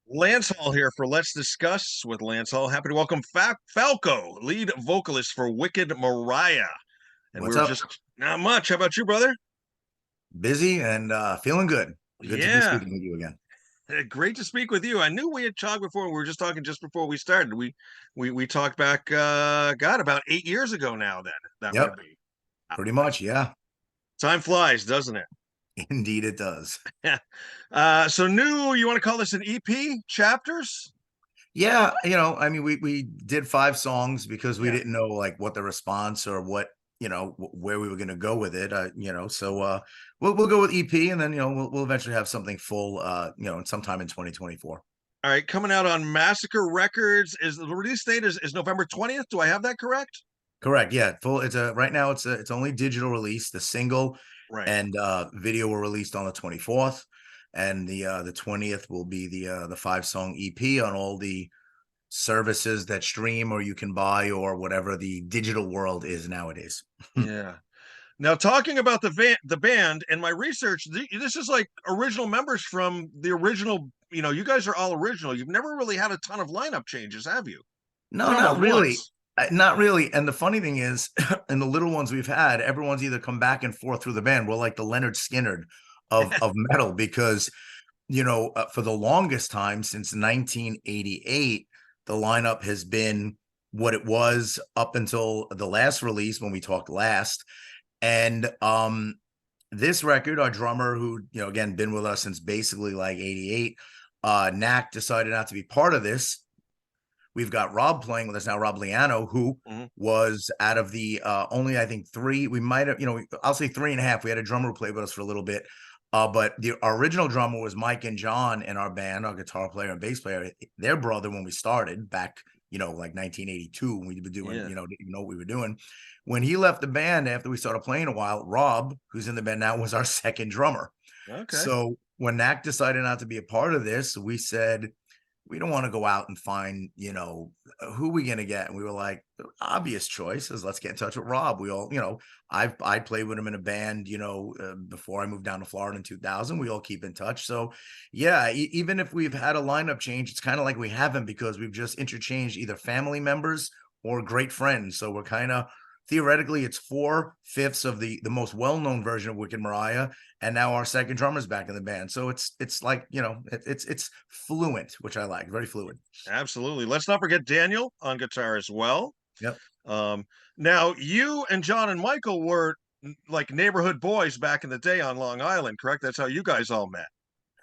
Lance Hall here for Let's Discuss with Lance Hall. Happy to welcome Falco, lead vocalist for Wicked Maraya. And we What's were up? just not much. How about you, brother? Busy and feeling good. Good to be Yeah, speaking with you again. great to speak with you. I knew we had talked before. We were just talking just before we started. We talked back, God, about 8 years ago now. Then that would Yep, be. pretty much. Yeah, Time flies, doesn't it? indeed it does. So new. You want to call this an EP? Chapters? Yeah, I mean, we did 5 songs because we Yeah. didn't know like what the response or what where we were going to go with it. So we'll go with EP, and then we'll eventually have something full. Sometime in 2024. All right, coming out on Massacre Records. Is the release date is November 20th? Do I have that correct? Correct. Yeah, full. It's a right now. It's only digital release. The single Right. and video were released on the 24th, and the 20th will be the 5 song EP on all the services that stream or you can buy or whatever the digital world is nowadays. Yeah. Now talking about the band and my research, this is like original members from the original. You guys are all original. You've never really had a ton of lineup changes, have you? No, Drummer not really. once. Not really. And the funny thing is, in the little ones we've had, everyone's either come back and forth through the band. We're like the Leonard Skinner of metal because for the longest time since 1988, the lineup has been what it was up until the last release when we talked last. And this record, our drummer, who again been with us since basically like 88, Knack decided not to be part of this. We've got Rob playing with us now, Rob Liano, who Mhm. was out of the only, I think, three. We might have, I'll say 3.5. We had a drummer who played with us for a little bit. But our original drummer was Mike and John in our band, our guitar player and bass player, their brother when we started back, like 1982, when we were doing, Yeah. didn't know what we were doing. When he left the band after we started playing a while, Rob, who's in the band now, was our second drummer. Okay. So when Knack decided not to be a part of this, we said, we don't want to go out and find, who we going to get. And we were like, the obvious choice is let's get in touch with Rob. We all, I played with him in a band, before I moved down to Florida in 2000. We all keep in touch. So yeah, even if we've had a lineup change, it's kind of like we haven't because we've just interchanged either family members or great friends. So we're kind of theoretically it's 4/5 of the most well-known version of Wicked Mariah, and now our second drummer's back in the band. So it's like it's fluent, which I like, very fluid. Absolutely. Let's not forget Daniel on guitar as well. Yep. Um, Now you and John and Michael were like neighborhood boys back in the day on Long Island, correct? That's how you guys all met.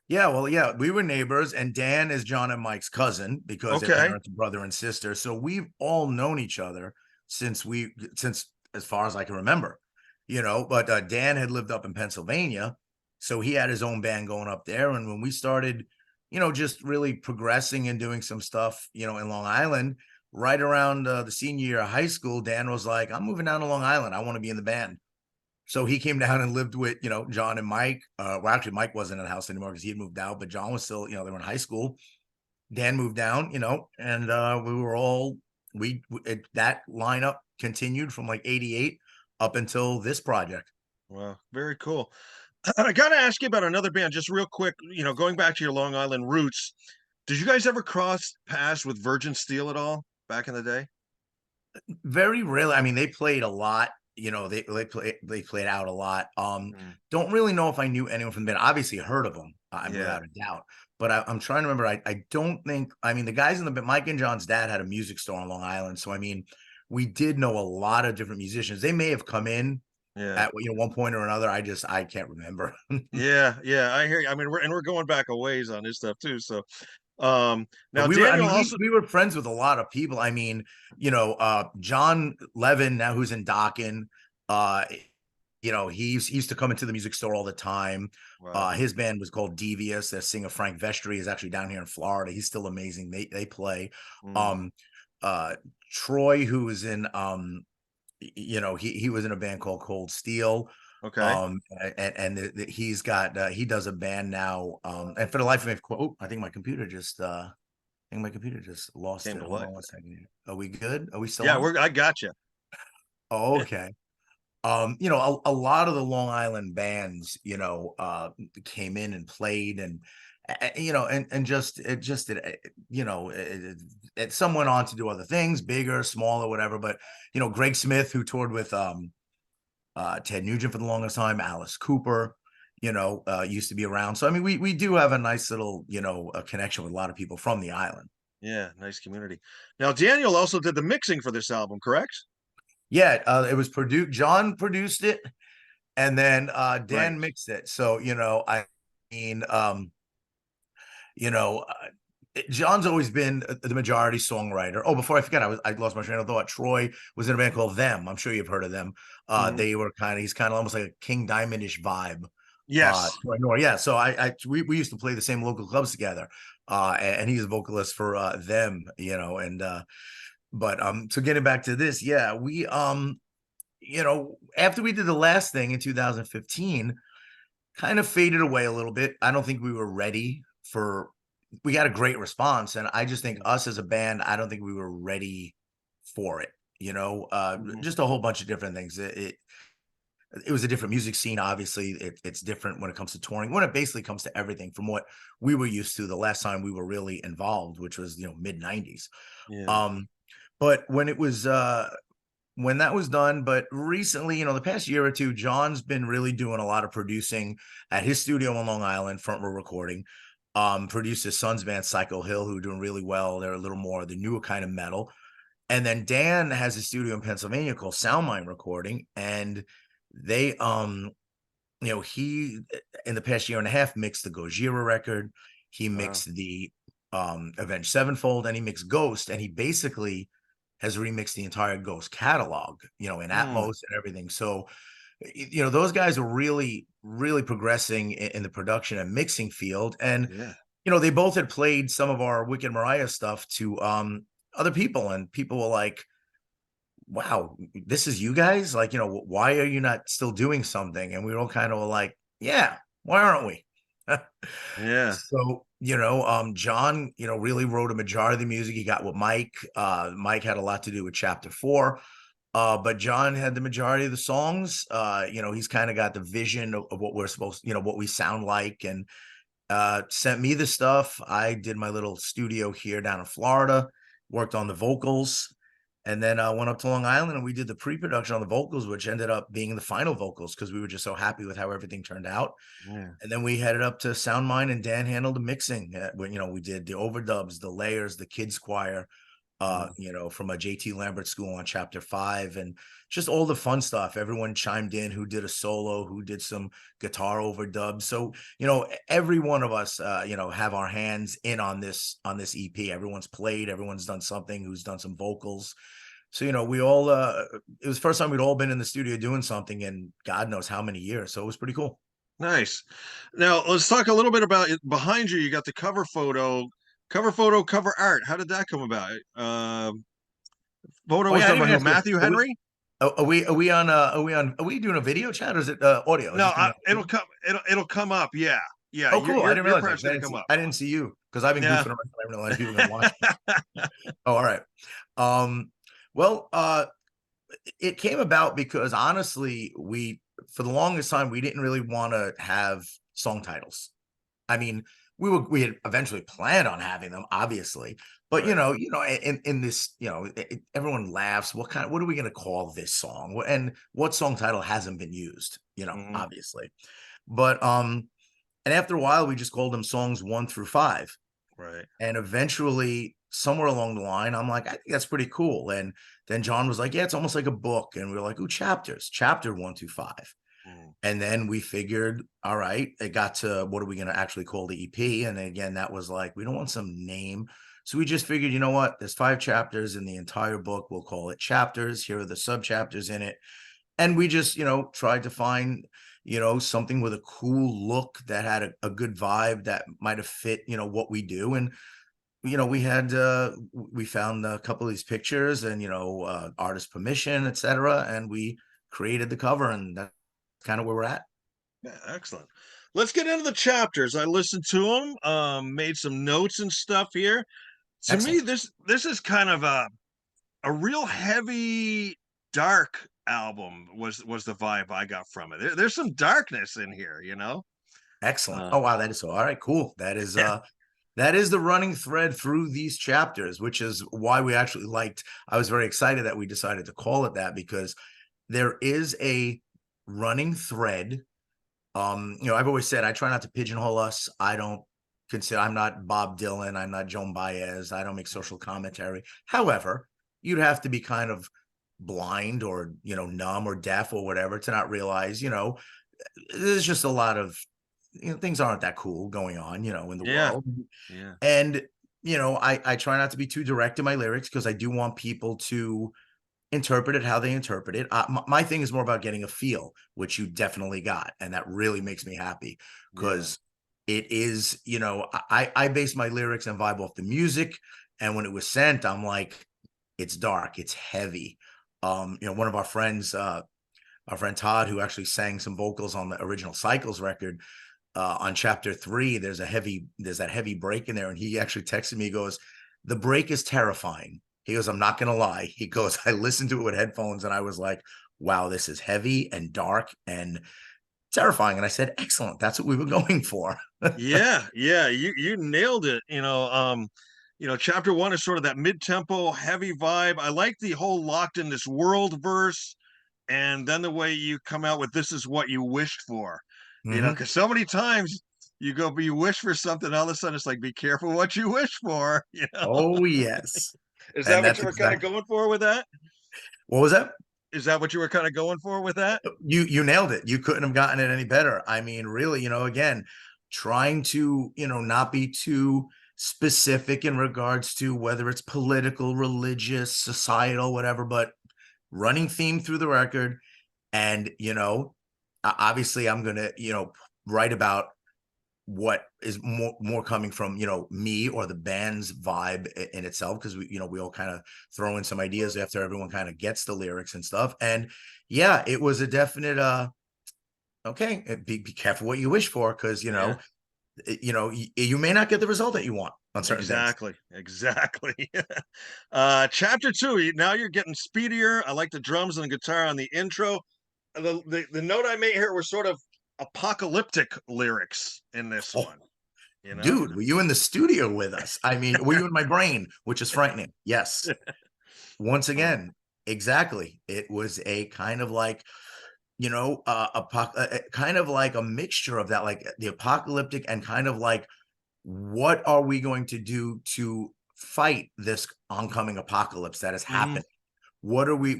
Yeah, well, yeah, we were neighbors, and Dan is John and Mike's cousin because their Okay. parents are brother and sister. So we've all known each other since as far as I can remember, But Dan had lived up in Pennsylvania, so he had his own band going up there. And when we started, just really progressing and doing some stuff, in Long Island, right around the senior year of high school, Dan was like, "I'm moving down to Long Island. I want to be in the band." So he came down and lived with, John and Mike. Well, actually, Mike wasn't in the house anymore because he had moved out, but John was still, they were in high school. Dan moved down, and we were all, that lineup continued from like 88 up until this project. Well, very cool. I got to ask you about another band just real quick. Going back to your Long Island roots, did you guys ever cross paths with Virgin Steel at all back in the day? Very rarely. I mean, they played a lot. They played out a lot. Mm. Don't really know if I knew anyone from the band. Obviously, heard of them, Yeah. without a doubt. But I'm trying to remember. I don't think. I mean, the guys in the band, Mike and John's dad had a music store on Long Island, so I mean, we did know a lot of different musicians. They may have come in Yeah. at one point or another. I can't remember. Yeah. Yeah. I hear you. I mean, we're going back a ways on this stuff too. So, But now Daniel also, we were friends with a lot of people. I mean, John Levin now who's in Dokken, uh, he used to come into the music store all the time. wow. His band was called Devious. Their singer Frank Vestry is actually down here in Florida. He's still amazing. They play. Mm, Um, Troy, who was in he was in a band called Cold Steel. okay. He's got he does a band now. And for the life of me, I think my computer just lost Came it. to Hold life. on one second. Are we good? Are we still Yeah. on? I got you. Oh, okay. A lot of the Long Island bands, came in and played, You know, and just you know, some went on to do other things, bigger, smaller, whatever. But you know, Greg Smith, who toured with Ted Nugent for the longest time, Alice Cooper, you know, used to be around. So I mean, we do have a nice little, you know, a connection with a lot of people from the island. Yeah, nice community. Now, Daniel also did the mixing for this album, correct? Yeah, it was produced. John produced it, and then Right. Dan mixed it. So you know, I mean, you know, John's always been the majority songwriter. Oh, before I forget, I lost my train of thought. Troy was in a band called Them. I'm sure you've heard of them. Mhm. They were he's kind of almost like a King Diamondish vibe. Yes. Troy Nor, yeah. So we used to play the same local clubs together. And he's a vocalist for Them, you know, and but so getting back to this, yeah, we you know, after we did the last thing in 2015, kind of faded away a little bit. I don't think we were ready for we got a great response. And I just think us as a band, I don't think we were ready for it. You know, Mhm. just a whole bunch of different things. It was a different music scene. Obviously, it's different when it comes to touring, when it basically comes to everything from what we were used to the last time we were really involved, which was, you know, mid 90s. Yeah. Um, but when that was done, but recently, you know, the past year or two, John's been really doing a lot of producing at his studio on Long Island, Front Row Recording. Produced his son's band, Psycho Hill, who are doing really well. They're a little more the newer kind of metal. And then Dan has a studio in Pennsylvania called Soundmind Recording, and they you know, he in the past year and a half mixed the Gojira record, he Wow. mixed the Avenged Sevenfold, and he mixed Ghost, and he basically has remixed the entire Ghost catalog, you know, in Mm. Atmos and everything. So, you know, those guys are really, really progressing in the production and mixing field. And, Yeah. you know, they both had played some of our Wicked Mariah stuff to other people, and people were like, wow, this is you guys? Like, you know, why are you not still doing something? And we were all kind of like, yeah, why aren't we? Yeah. So, you know, John, you know, really wrote a majority of the music. He got with Mike. Mike had a lot to do with chapter 4. But John had the majority of the songs. You know, he's kind of got the vision of what we're supposed, you know, what we sound like, and sent me the stuff. I did my little studio here down in Florida, worked on the vocals, and then went up to Long Island and we did the pre-production on the vocals, which ended up being the final vocals because we were just so happy with how everything turned out. Yeah. And then we headed up to Soundmind, and Dan handled the mixing. You know, we did the overdubs, the layers, the kids choir, Mm. you know, from a JT Lambert school on chapter 5, and just all the fun stuff. Everyone chimed in, who did a solo, who did some guitar overdubs. So, you know, every one of us, you know, have our hands in on this EP. Everyone's played, everyone's done something, who's done some vocals. So, you know, we all it was the first time we'd all been in the studio doing something in God knows how many years. So it was pretty cool. Nice. Now let's talk a little bit about it. Behind you. You got the cover photo, cover art. How did that come about? Photo Oh was yeah, I done didn't by even who? ask you. Matthew Henry? Are we doing a video chat, or is it audio? Is No, this gonna be it'll come. It'll come up. Yeah, yeah. Oh, Your cool. I your didn't your realize that part's 'cause gonna come up. I didn't see you because I've been Yeah. goofing around. I didn't realize people are gonna watch me. Oh, all right. Um, well, it came about because honestly, we for the longest time we didn't really want to have song titles. I mean, we had eventually planned on having them, obviously, but Right. in this, you know, everyone laughs. What are we going to call this song? And what song title hasn't been used? You know, Hmm. obviously, but and after a while, we just called them songs 1 through 5. Right. And eventually, somewhere along the line, I'm like, I think that's pretty cool. And then John was like, yeah, it's almost like a book. And we were like, ooh, chapters, chapter 1 through 5. Mm. And then we figured, all right, it got to what are we going to actually call the EP? And again, that was like, we don't want some name. So we just figured, you know what? There's 5 chapters in the entire book. We'll call it chapters. Here are the sub chapters in it. And we just, you know, tried to find, you know, something with a cool look that had a good vibe that might have fit, you know, what we do. And, you know, we found a couple of these pictures and, you know, artist permission, etc. And we created the cover, and that's kind of where we're at. Yeah, excellent. Let's get into the chapters. I listened to them, made some notes and stuff here. To me, Excellent. this is kind of a real heavy, dark album was the vibe I got from it. There's some darkness in here, you know. Excellent. Uh, Oh wow, that is so. All right, cool. That is the running thread through these chapters, which is why we actually liked. I was very excited that we decided to call it that, because there is a running thread. I've always said I try not to pigeonhole us. I don't consider, I'm not Bob Dylan, I'm not Joan Baez, I don't make social commentary. However, you'd have to be kind of blind or numb or deaf or whatever to not realize, there's just a lot of things aren't that cool going on, in the yeah, world. yeah, And I try not to be too direct in my lyrics, because I do want people to interpret it how they interpret it. My thing is more about getting a feel, which you definitely got, and that really makes me happy, yeah, because it is, I base my lyrics and vibe off the music, and when it was sent, I'm like, it's dark, it's heavy. One of our friend Todd, who actually sang some vocals on the original Cycles record, on chapter 3, there's that heavy break in there, and he actually texted me. He goes, "The break is terrifying." He goes, "I'm not gonna lie." He goes, "I listened to it with headphones, and I was like, wow, this is heavy and dark and terrifying." And I said, "Excellent, that's what we were going for." yeah, yeah. You nailed it. Chapter 1 is sort of that mid-tempo, heavy vibe. I like the whole locked in this world verse, and then the way you come out with "this is what you wished for." Hmm. Because so many times you wish for something, all of a sudden it's like, be careful what you wish for. Oh yes, Is that and what that's you were kind of exactly going for with that? what was that. Is that what you were kind of going for with that? You nailed it. You couldn't have gotten it any better. I mean, really, again, trying to, not be too specific in regards to whether it's political, religious, societal, whatever, but running theme through the record. And, obviously I'm going to, write about what is more coming from, me or the band's vibe in itself, because we all kind of throw in some ideas after everyone kind of gets the lyrics and stuff. And yeah, it was a definite okay, be careful what you wish for, because Yeah, you may not get the result that you want on certain things. exactly, exactly. Chapter 2, now you're getting speedier. I like the drums and the guitar on the intro. The note I made here were sort of apocalyptic lyrics in this Oh, one, dude, were you in the studio with us? I mean, were you in my brain, which is frightening? Yes. Once Uh, again, exactly. It was a kind of like, kind of like a mixture of that, like the apocalyptic, and kind of like, what are we going to do to fight this oncoming apocalypse that has mhm, happened? What are we,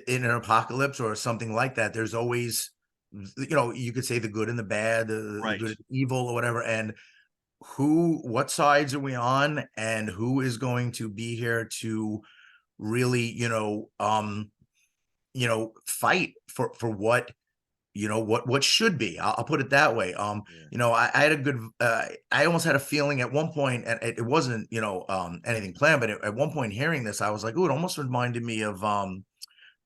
in an apocalypse or something like that, there's always, you could say the good and the bad, the right. good and evil or whatever. And what sides are we on, and who is going to be here to really, fight for what, what should be. I'll put it that way. Yeah. I had a good, I almost had a feeling at one point, and it wasn't, anything planned, but at one point hearing this, I was like, "Ooh, it almost reminded me of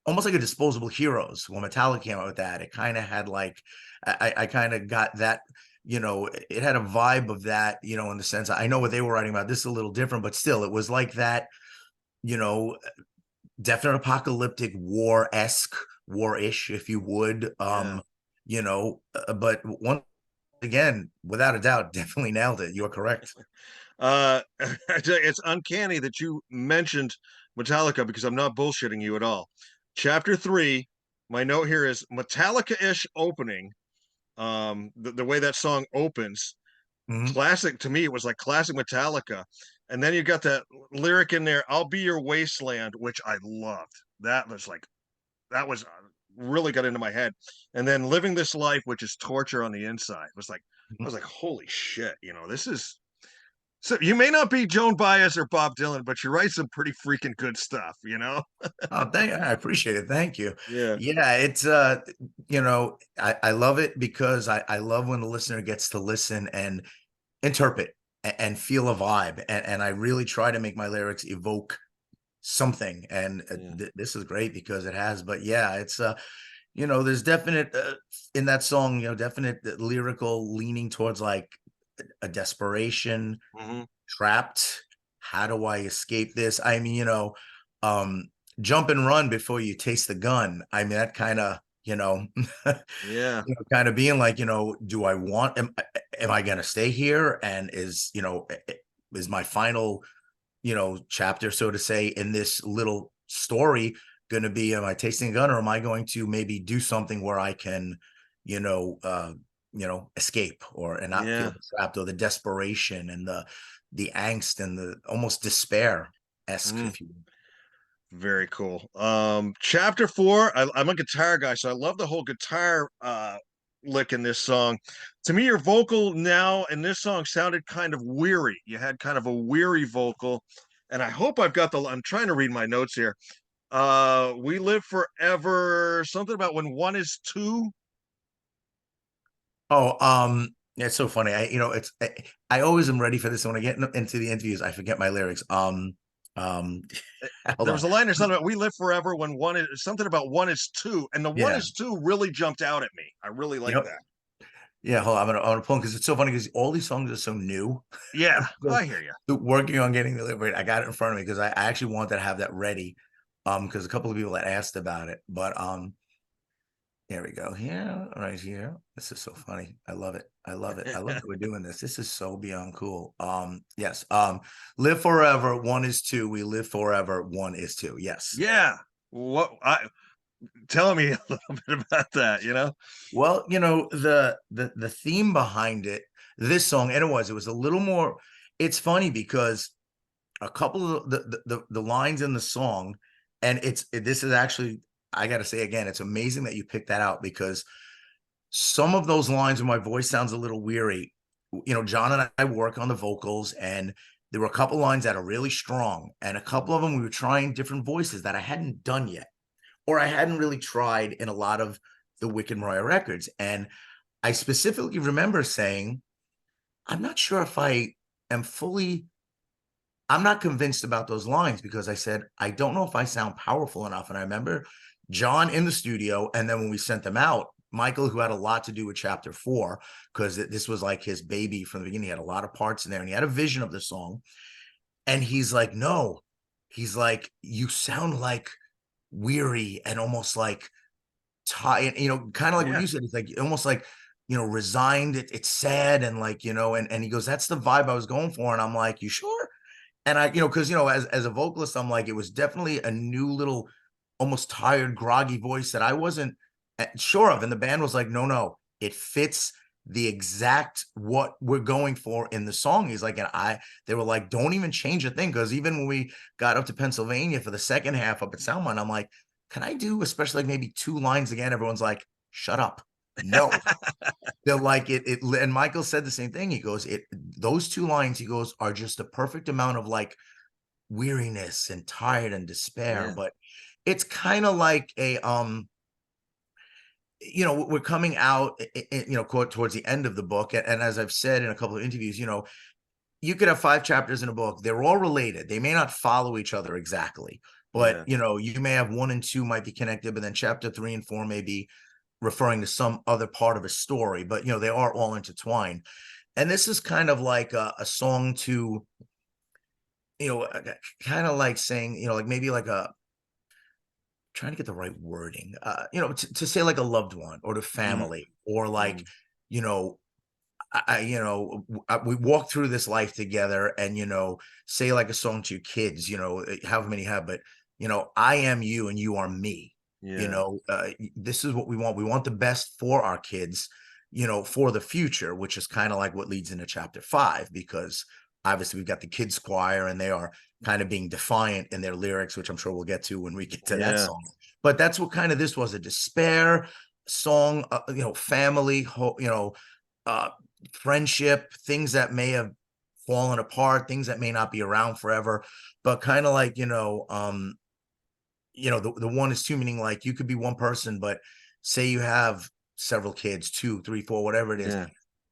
almost like a Disposable Heroes when Metallica came out with that." It kind of had like, I kind of got that, it had a vibe of that, in the sense, I know what they were writing about. This is a little different, but still, it was like that, you know, definite apocalyptic war-esque, war-ish, if you would. Yeah. But once again, without a doubt, definitely nailed it. You're correct. I tell you, it's uncanny that you mentioned Metallica because I'm not bullshitting you at all. Chapter 3, my note here is Metallica-ish opening. The way that song opens, Mhm. classic to me. It was like classic Metallica, and then you got that lyric in there, "I'll be your wasteland," which I loved. That was really got into my head. And then "living this life," which is torture on the inside, was like, I was like, holy shit, this is. So you may not be Joan Baez or Bob Dylan, but you write some pretty freaking good stuff. Oh, I appreciate it. Thank you. Yeah. Yeah, it's I love it, because I love when the listener gets to listen and interpret and feel a vibe. And I really try to make my lyrics evoke something. And Yeah. this is great because it has. But yeah, it's there's definite in that song, definite lyrical leaning towards like a desperation, Hmm. trapped. How do I escape this? I mean, um, jump and run before you taste the gun. I mean, that kind of. you know, Yeah. kind of being like, do I want, am I going to stay here? And is my final, chapter, so to say, in this little story going to be, am I tasting a gun, or am I going to maybe do something where I can, you know, uh, escape and not feel Yeah. trapped, or the desperation and the angst and the almost despair esque, Mm. if you will. Very cool. Chapter 4, I'm a guitar guy, so I love the whole guitar lick in this song. To me, your vocal now in this song sounded kind of weary. You had kind of a weary vocal, and I hope I've got I'm trying to read my notes here. We live forever, something about when one is two. Oh, yeah, it's so funny. I always am ready for this. When I get into the interviews, I forget my lyrics. Um, hold There on. was a line or something about we live forever when one is something about one is two, and the one Yeah. is two really jumped out at me. I really like Yep. that. Yeah. Hold on. I'm gonna pull because it's so funny because all these songs are so new. Yeah, So, I hear you. working on getting the lyric, I got it in front of me because I actually wanted to have that ready. Because a couple of people had asked about it, but here we go. Here, right here. This is so funny. I love it. I love it. I love that we're doing this. This is so beyond cool. Yes. Live forever. One is two. We live forever. One is two. Yes. Yeah. What I tell me a little bit about that, you know? Well, the theme behind it, this song, and it was a little more. It's funny because a couple of the lines in the song, and this is actually, I got to say again, it's amazing that you picked that out because some of those lines where my voice sounds a little weary, John and I work on the vocals, and there were a couple lines that are really strong, and a couple of them we were trying different voices that I hadn't done yet, or I hadn't really tried in a lot of the Wicked Mariah records. And I specifically remember saying, I'm not sure if I'm not convinced about those lines, because I said, I don't know if I sound powerful enough. And I remember John in the studio, and then when we sent them out, Michael, who had a lot to do with chapter 4, because this was like his baby from the beginning, he had a lot of parts in there, and he had a vision of the song. And he's like, no, he's like, you sound like weary and almost like tired, kind of like what Yeah. you said. It's like almost like, resigned. It's sad, and like, and he goes, that's the vibe I was going for. And I'm like, you sure? And I, because as a vocalist, I'm like, it was definitely a new little, almost tired, groggy voice that I wasn't sure of. And the band was like, no, it fits the exact what we're going for in the song. He's like, they were like, don't even change a thing. Because even when we got up to Pennsylvania for the second half up at Soundmine, I'm like, can I do especially like maybe 2 lines again? Everyone's like, shut up. No. They're like and Michael said the same thing. He goes, those 2 lines, he goes, are just the perfect amount of like weariness and tired and despair. Yeah. But it's kind of like we're coming out, towards the end of the book. And as I've said in a couple of interviews, you could have 5 chapters in a book. They're all related. They may not follow each other exactly, but Yeah. you may have 1 and 2 might be connected, but then chapter 3 and 4 may be referring to some other part of a story, but they are all intertwined. And this is kind of like a song to, kind of like saying, like maybe like trying to get the right wording, to say like a loved one or to Mm, family, or like, mm. you know, we walk through this life together, and, say like a song to your kids, however many you have, but, I am you and you are me. Yeah. This is what we want. We want the best for our kids, for the future, which is kind of like what leads into chapter 5, because obviously we've got the kids choir, and they are kind of being defiant in their lyrics, which I'm sure we'll get to when we get to that Yeah. song. But that's what kind of this was, a despair song, family, uh, friendship, things that may have fallen apart, things that may not be around forever, but kind of like, the one is two, meaning like you could be one person, but say you have several kids, 2, 3, 4, whatever it is,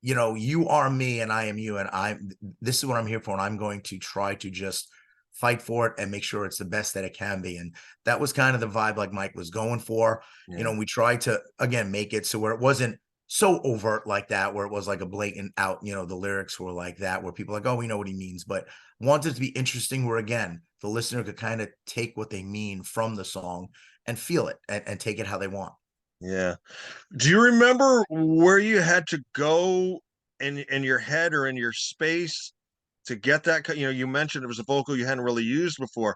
Yeah. you are me and I am you, and this is what I'm here for, and I'm going to try to just fight for it and make sure it's the best that it can be. And that was kind of the vibe like Mike was going for. Yeah. We tried to again make it so where it wasn't so overt like that, where it was like a blatant out, the lyrics were like that, where people are like, oh, we know what he means, but wanted to be interesting, where again the listener could kind of take what they mean from the song and feel it, and take it how they want. Yeah. Do you remember where you had to go in your head or in your space to get that? You know, you mentioned it was a vocal you hadn't really used before.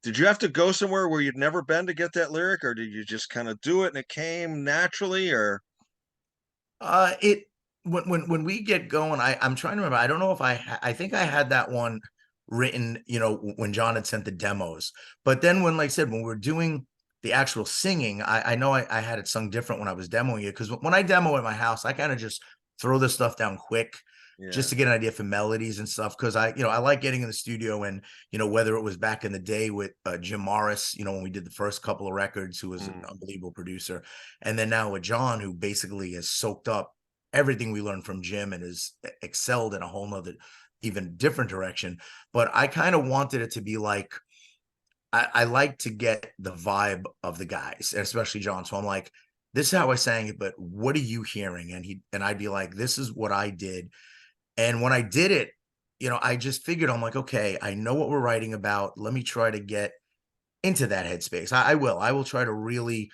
Did you have to go somewhere where you'd never been to get that lyric, or did you just kind of do it and it came naturally? Or It when we get going, I'm trying to remember. I don't know if I think I had that one written, when John had sent the demos. But then when, like I said, when we're doing the actual singing, I know I had it sung different when I was demoing it, because when I demo at my house, I kind of just throw this stuff down quick just yeah. to get an idea for melodies and stuff. Because I like getting in the studio, and whether it was back in the day with Jim Morris, when we did the first couple of records, who was an Mm, unbelievable producer, and then now with John, who basically has soaked up everything we learned from Jim and has excelled in a whole nother, even different direction. But I kind of wanted it to be like, I like to get the vibe of the guys, especially John. So I'm like, this is how I sang it, but what are you hearing? And I'd be like, this is what I did. And when I did it, I just figured, I'm like, okay, I know what we're writing about. Let me try to get into that headspace. I will try to really,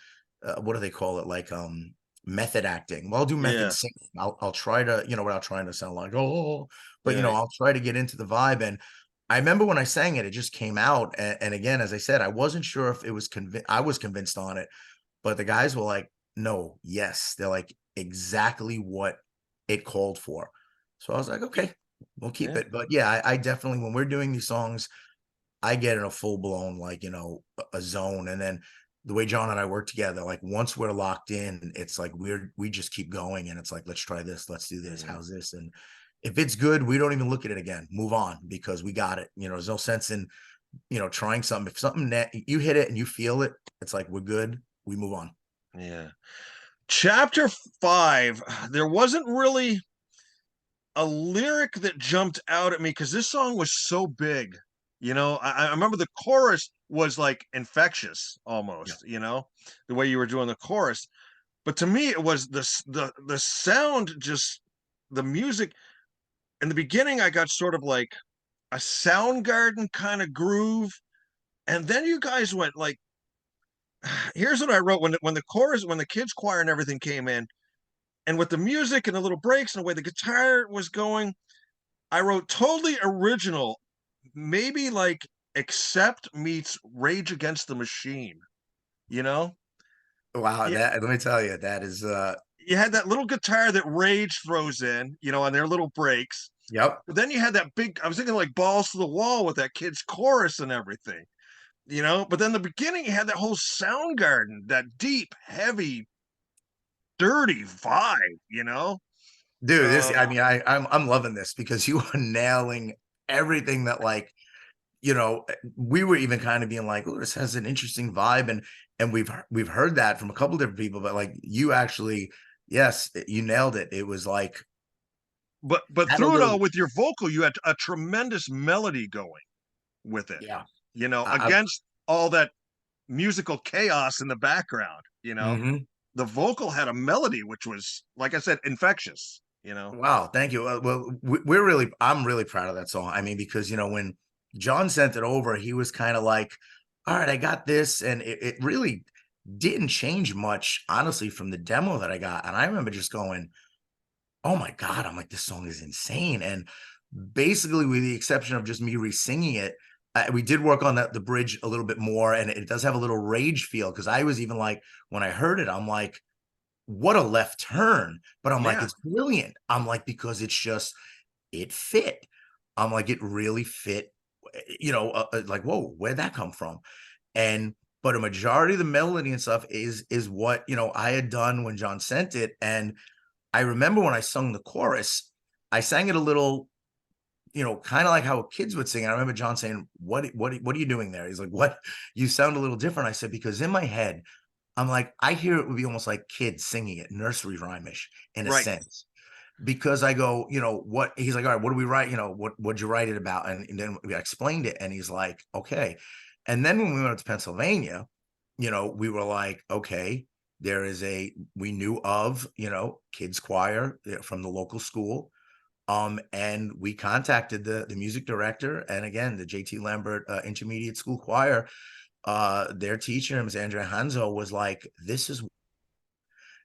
what do they call it? Like, method acting. Well, I'll do method yeah. singing. I'll try to, without trying to sound like, oh, but Yeah. I'll try to get into the vibe. And I remember when I sang it, it just came out. And again, as I said, I wasn't sure if it was I was convinced on it, but the guys were like, no, yes. They're like, exactly what it called for. So I was like, okay, we'll keep Yeah. it. But yeah, I definitely, when we're doing these songs, I get in a full blown, like, a zone. And then the way John and I work together, like once we're locked in, it's like we just keep going, and it's like, let's try this, let's do this, Mm, how's this? And if it's good, we don't even look at it again, move on, because we got it. There's no sense in, trying something. If something that you hit it and you feel it, it's like, we're good, we move on. yeah. Chapter 5, there wasn't really a lyric that jumped out at me because this song was so big. I remember the chorus was like infectious Yeah. almost, the way you were doing the chorus. But to me, it was the sound, just the music. In the beginning, I got sort of like a Soundgarden kind of groove, and then you guys went like, here's what I wrote when the chorus, when the kids choir and everything came in, and with the music and the little breaks and the way the guitar was going, I wrote totally original, maybe like Accept meets Rage Against the Machine, you know? Wow, Yeah, that, let me tell you, that is you had that little guitar that Rage throws in, on their little breaks. yep. But then you had that big, I was thinking like balls to the wall with that kid's chorus and everything, But then the beginning, you had that whole Soundgarden, that deep, heavy, dirty vibe. Dude, I Uh, mean, I'm loving this, because you are nailing everything that, like, we were even kind of being like, oh, this has an interesting vibe, and we've heard that from a couple different people, but like, you actually, yes, you nailed it. It was like, but had a through it little, all with your vocal, you had a tremendous melody going with it, yeah. I against all that musical chaos in the background. mhm. The vocal had a melody which was, like I said, infectious. Wow, thank you. Well, I'm really proud of that song. I mean, because when John sent it over, he was kind of like, all right, I got this, and it really didn't change much, honestly, from the demo that I got. And I remember just going, oh my God, I'm like, this song is insane. And basically, with the exception of just me re-singing it, we did work on the bridge a little bit more, and it does have a little Rage feel, because I was even like, when I heard it, I'm like, what a left turn. But I'm like, Yeah. it's brilliant. I'm like, because it's just, it fit. I'm like, it really fit, like, whoa, where'd that come from? And but a majority of the melody and stuff is what I had done when John sent it. And I remember when I sung the chorus, I sang it a little, kind of like how kids would sing. I remember John saying, what are you doing there? He's like, what? You sound a little different. I said, because in my head, I'm like, I hear it would be almost like kids singing it, nursery rhymish in a Right. sense. Because I go, what? He's like, all right, what do we write? What'd you write it about? And then we explained it, and he's like, okay. And then when we went to Pennsylvania, we were like, okay, we knew of, kids choir from the local school. And we contacted the music director, and again, the JT Lambert Intermediate School Choir, their teacher, Ms. Andrea Hanzo, was like, this is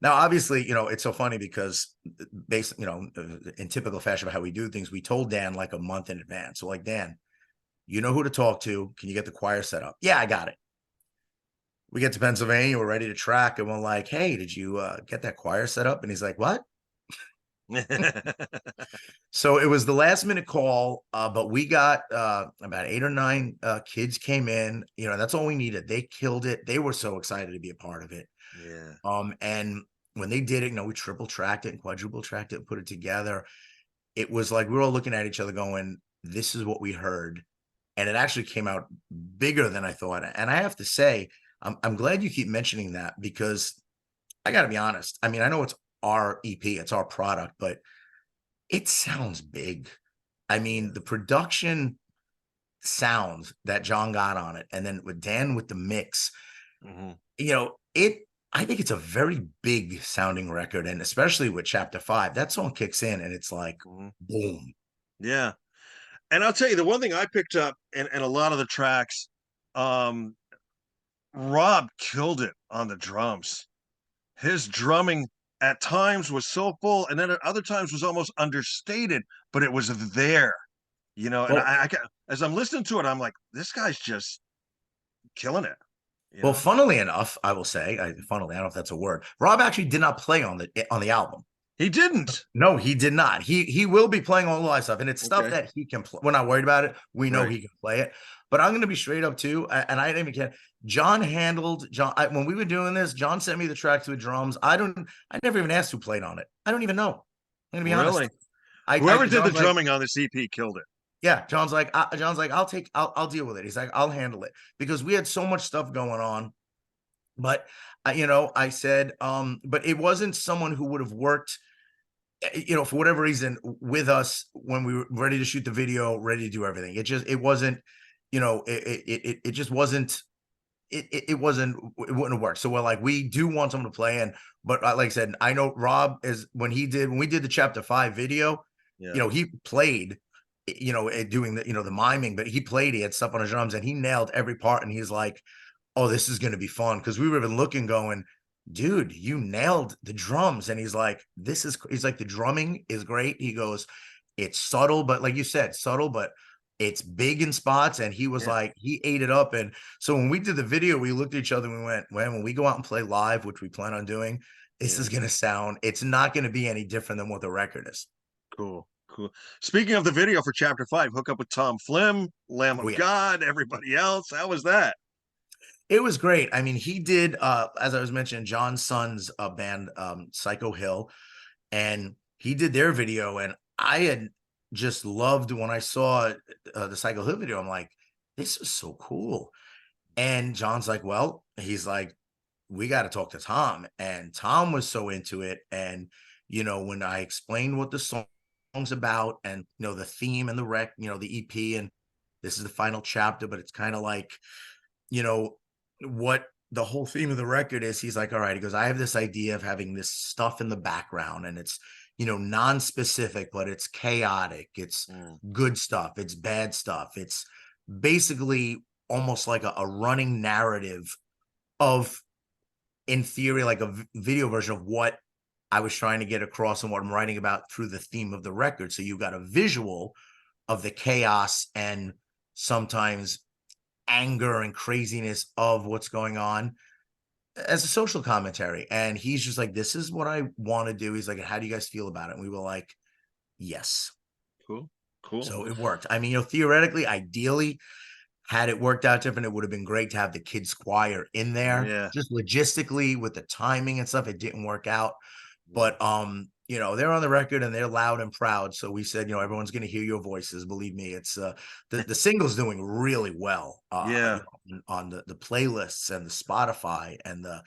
Now, obviously, it's so funny because based, in typical fashion of how we do things, we told Dan like a month in advance. So like, Dan, you know who to talk to. Can you get the choir set up? Yeah, I got it. We get to Pennsylvania, we're ready to track, and we're like, hey, did you get that choir set up? And he's like, what? So it was the last minute call, but we got about 8 or 9 kids came in. That's all we needed. They killed it. They were so excited to be a part of it. Yeah. And when they did it, we triple tracked it and quadruple tracked it and put it together. It was like we were all looking at each other going, this is what we heard. And it actually came out bigger than I thought. And I have to say, I'm glad you keep mentioning that, because I got to be honest. I mean, I know it's our EP, it's our product, but it sounds big. I mean, the production sounds that John got on it, and then with Dan with the mix, Mm-hmm. I think it's a very big sounding record, and especially with Chapter 5, that song kicks in and it's like, Mm-hmm. boom. Yeah. And I'll tell you, the one thing I picked up in a lot of the tracks, um, Rob killed it on the drums. His drumming at times was so full, and then at other times was almost understated, but it was there, And Well, as I'm listening to it, I'm like, this guy's just killing it, you well, know. funnily enough, I will say, funnily, I don't know if that's a word. Rob actually did not play on the album. He didn't. No, he did not. He will be playing all the live stuff, and it's stuff Okay. that he can play. We're not worried about it. We know Right. he can play it. But I'm going to be straight up too, and I didn't even care. John handled John when we were doing this. John sent me the tracks with drums. I never even asked who played on it. I don't even know. I'm going to be honest. Really? Whoever did the John's like, drumming on this EP killed it. yeah. John's like, I'll deal with it. He's like, I'll handle it, because we had so much stuff going on. But I said, but it wasn't someone who would have worked, for whatever reason, with us when we were ready to shoot the video, ready to do everything. It wasn't, it just wasn't, it wouldn't have worked. So we're like, we do want someone to play in, but like I said, I know Rob is when we did the Chapter 5 video, Yeah. he played, doing the miming, but he had stuff on his drums and he nailed every part. And he's like, oh, this is going to be fun. Cause we were even looking going, dude, you nailed the drums. And he's like, he's like, the drumming is great. He goes, it's subtle, but like you said, subtle, but it's big in spots. And he was like, he ate it up. And so when we did the video, we looked at each other and we went, well, when we go out and play live, which we plan on doing, this is going to sound, it's not going to be any different than what the record is. Cool. Speaking of the video for Chapter 5, hook up with Tom Flim, Lamb of yeah. God, everybody else. How was that? It was great. I mean, he did, as I was mentioning, John's son's band, Psycho Hill, and he did their video. And I had just loved when I saw the Psycho Hill video. I'm like, this is so cool. And John's like, well, he's like, we got to talk to Tom. And Tom was so into it. And, when I explained what the song's about and, the theme and the EP, and this is the final chapter, but it's kind of like, what the whole theme of the record is, he's like, all right, he goes, I have this idea of having this stuff in the background, and it's, non-specific, but it's chaotic. It's good stuff. It's bad stuff. It's basically almost like a running narrative of, in theory, like a video version of what I was trying to get across and what I'm writing about through the theme of the record. So you got a visual of the chaos and sometimes anger and craziness of what's going on as a social commentary. And he's just like, this is what I want to do. He's like, how do you guys feel about it? And we were like, yes. Cool. So it worked. I mean, theoretically, ideally, had it worked out different, it would have been great to have the kids choir in there. Yeah. Just logistically with the timing and stuff, it didn't work out. But they're on the record and they're loud and proud. So we said, everyone's going to hear your voices. Believe me, it's the single's doing really well. On the playlists and the Spotify and the,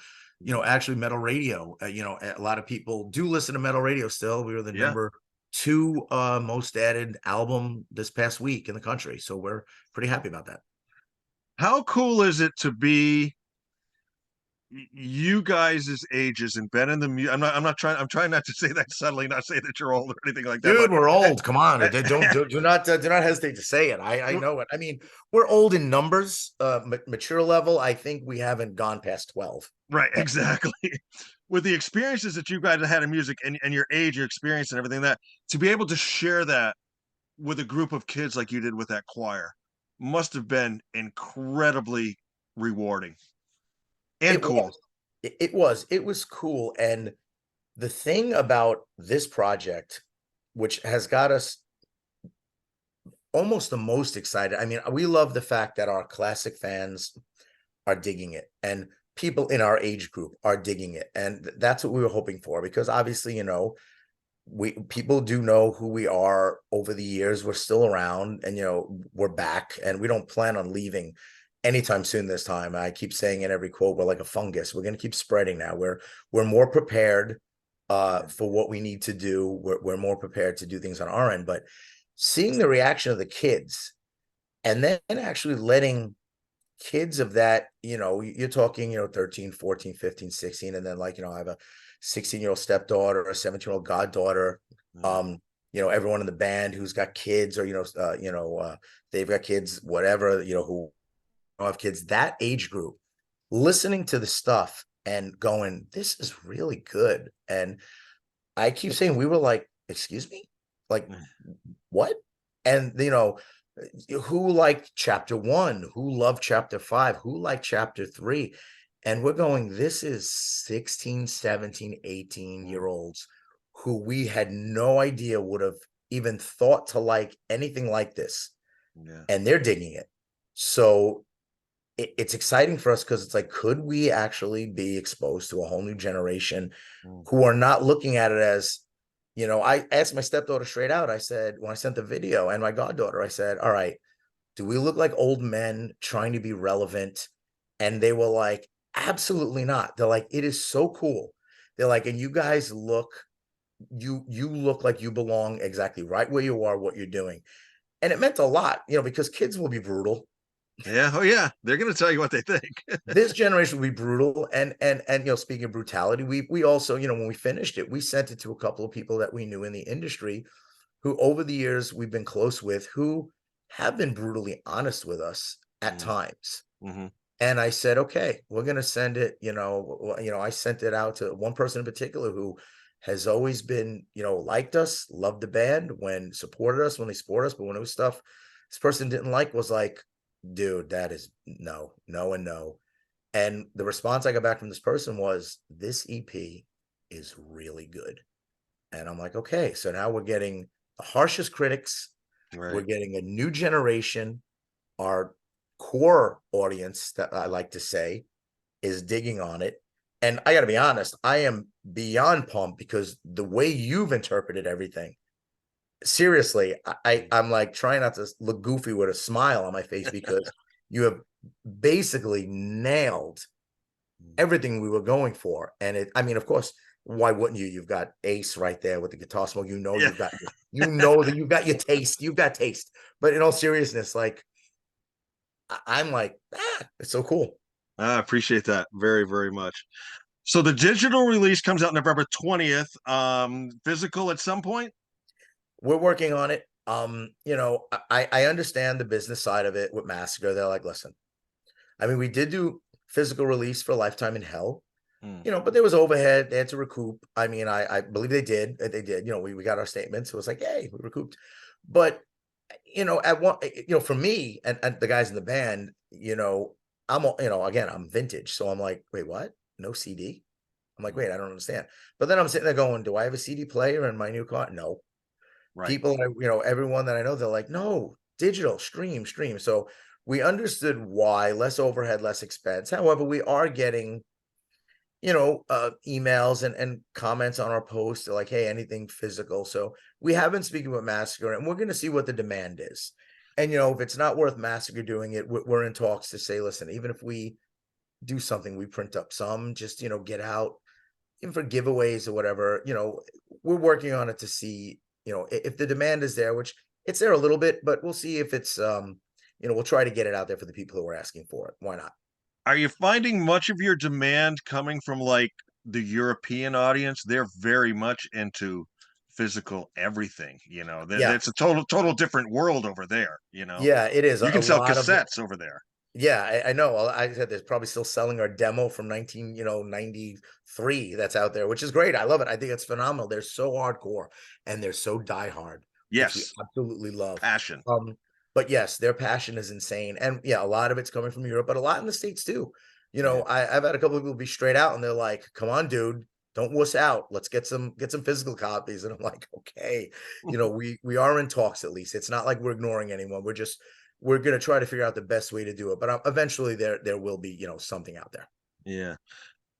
actually Metal Radio. A lot of people do listen to Metal Radio still. We were the number 2 most added album this past week in the country. So we're pretty happy about that. How cool is it to be you guys' ages and been in the I'm trying not to say that subtly, not say that you're old or anything like that, Dude, but we're old. Come on. Do not hesitate to say it. I know it. I mean, we're old in numbers, mature level. I think we haven't gone past 12. right, exactly. With the experiences that you guys have had in music and your age, your experience and everything, that to be able to share that with a group of kids like you did with that choir must have been incredibly rewarding and It cool. was. It was cool. And the thing about this project, which has got us almost the most excited. I mean, we love the fact that our classic fans are digging it, and people in our age group are digging it. And that's what we were hoping for, because obviously, we people do know who we are over the years. We're still around, and we're back, and we don't plan on leaving anytime soon this time. I keep saying in every quote, we're like a fungus. We're going to keep spreading now. We're more prepared for what we need to do. We're more prepared to do things on our end. But seeing the reaction of the kids, and then actually letting kids of that, you're talking, 13, 14, 15, 16, and then I have a 16-year-old stepdaughter, a 17-year-old goddaughter, everyone in the band who's got kids, or they've got kids, whatever, who have kids, that age group, listening to the stuff and going, this is really good. And I keep saying, we were like, excuse me, like what? And who liked chapter 1, who loved chapter 5, who liked chapter 3, and we're going, this is 16, 17, 18-year-olds who we had no idea would have even thought to like anything like this. Yeah. And they're digging it. So it's exciting for us, because it's like, could we actually be exposed to a whole new generation who are not looking at it as, I asked my stepdaughter straight out. I said, when I sent the video, and my goddaughter, I said, all right, do we look like old men trying to be relevant? And they were like, absolutely not. They're like, it is so cool. They're like, and you guys you look like you belong exactly right where you are, what you're doing. And it meant a lot, because kids will be brutal. Yeah. Oh yeah. They're gonna tell you what they think. This generation will be brutal. And speaking of brutality, we also, when we finished it, we sent it to a couple of people that we knew in the industry, who over the years we've been close with, who have been brutally honest with us at times. Mm-hmm. And I said, okay, we're going to send it, I sent it out to one person in particular who has always been, liked us, loved the band, when supported us, when they support us. But when it was stuff this person didn't like, was like, dude, that is no, no, and no. And the response I got back from this person was, this EP is really good. And I'm like, okay, so now we're getting the harshest critics. Right. We're getting a new generation. Our core audience, that I like to say, is digging on it. And I got to be honest, I am beyond pumped, because the way you've interpreted everything, seriously, I'm like trying not to look goofy with a smile on my face, because you have basically nailed everything we were going for. And I mean, of course, why wouldn't you? You've got Ace right there with the guitar smoke. Yeah. You've got that you've got your taste. You've got taste. But in all seriousness, like, I'm like, it's so cool. I appreciate that very, very much. So the digital release comes out November 20th. Physical at some point. We're working on it. I understand the business side of it with Massacre. They're like, listen, I mean, we did do physical release for Lifetime in Hell, but there was overhead. They had to recoup. I mean, I believe they did. They did. We got our statements. It was like, hey, we recouped. But at one, for me and the guys in the band, I'm, again, I'm vintage, so I'm like, wait, what? No CD? I'm like, wait, I don't understand. But then I'm sitting there going, do I have a CD player in my new car? No. Right. People, everyone that I know, they're like, no, digital, stream. So we understood why, less overhead, less expense. However, we are getting, emails and comments on our posts like, hey, anything physical. So we have been speaking with Massacre, and we're going to see what the demand is. And, if it's not worth Massacre doing it, we're in talks to say, listen, even if we do something, we print up some, just, get out, even for giveaways or whatever, we're working on it to see, if the demand is there, which it's there a little bit, but we'll see if it's, we'll try to get it out there for the people who are asking for it. Why not? Are you finding much of your demand coming from like the European audience? They're very much into physical everything, you know. Yeah, That's a total different world over there, you know. yeah, it is You a can sell lot of. cassettes over there. Yeah, I know. Well, I said there's probably still selling our demo from 93 that's out there, which is great. I love it. I think it's phenomenal. They're so hardcore and they're so diehard, which we Yes, absolutely love. passion. But yes, their passion is insane. And yeah, a lot of it's coming from Europe, but a lot in the States too. Yeah. I've had a couple of people be straight out and they're like, come on, dude, don't wuss out. Let's get some physical copies. And I'm like, okay, we are in talks at least. It's not like we're ignoring anyone. We're going to try to figure out the best way to do it. But eventually there will be, something out there. Yeah.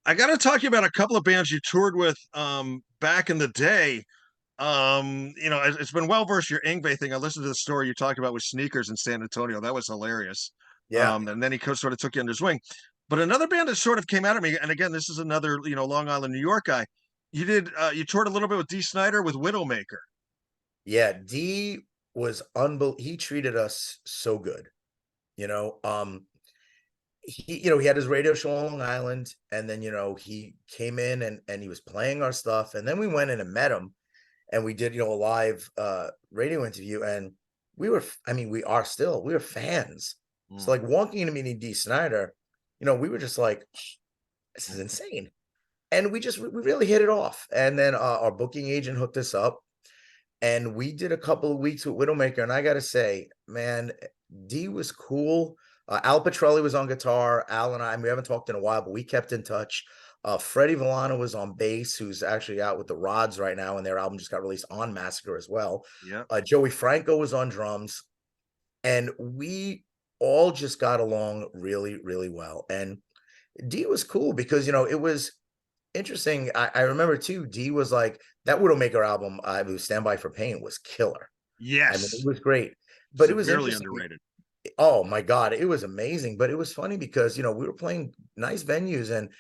I got to talk to you about a couple of bands you toured with back in the day. It's been well versed your Ingve thing. I listened to the story you talked about with sneakers in San Antonio. That was hilarious. Yeah. And then he sort of took you under his wing. But another band that sort of came out of me, and again, this is another, Long Island, New York guy. You toured a little bit with D. Snyder with Widowmaker. Yeah. D was unbelievable. He treated us so good. You know, he had his radio show on Long Island, and then he came in and he was playing our stuff, and then we went in and met him, and we did a live radio interview, and we were fans. So Mm. like walking into meeting D. Snyder, we were just like, this is insane, and we really hit it off, and then our booking agent hooked us up, and we did a couple of weeks with Widowmaker, and I gotta say, man, D was cool. Al Petrelli was on guitar. Al and we haven't talked in a while, but we kept in touch. Freddie Villano was on bass, who's actually out with the Rods right now, and their album just got released on Massacre as well. Yeah. Joey Franco was on drums, and we all just got along really, really well. And D was cool because it was interesting. I remember too. D was like that Widowmaker album. It was Stand By for Pain was killer. I mean, it Yes. was great, but it was Severely interesting. underrated. Oh my God, it was amazing. But it was funny because, we were playing nice venues and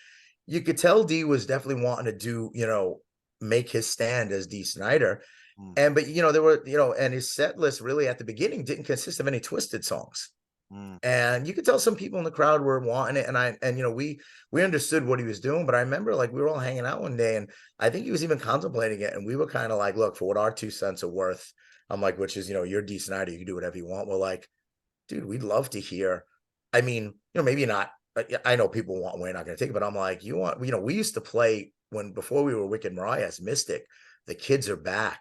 you could tell D was definitely wanting to do, make his stand as D Snyder. Mm. But there were, and his set list really at the beginning didn't consist of any Twisted songs. Mm. And you could tell some people in the crowd were wanting it. And we understood what he was doing. But I remember like we were all hanging out one day and I think he was even contemplating it. And we were kind of like, look, for what our 2 cents are worth, I'm like, which is, you're D Snyder, you can do whatever you want. We're like, dude, we'd love to hear. I mean, maybe not. I know people want, we're not going to take it, but I'm like, we used to play before we were Wicked Maraya as Mystic, The Kids Are Back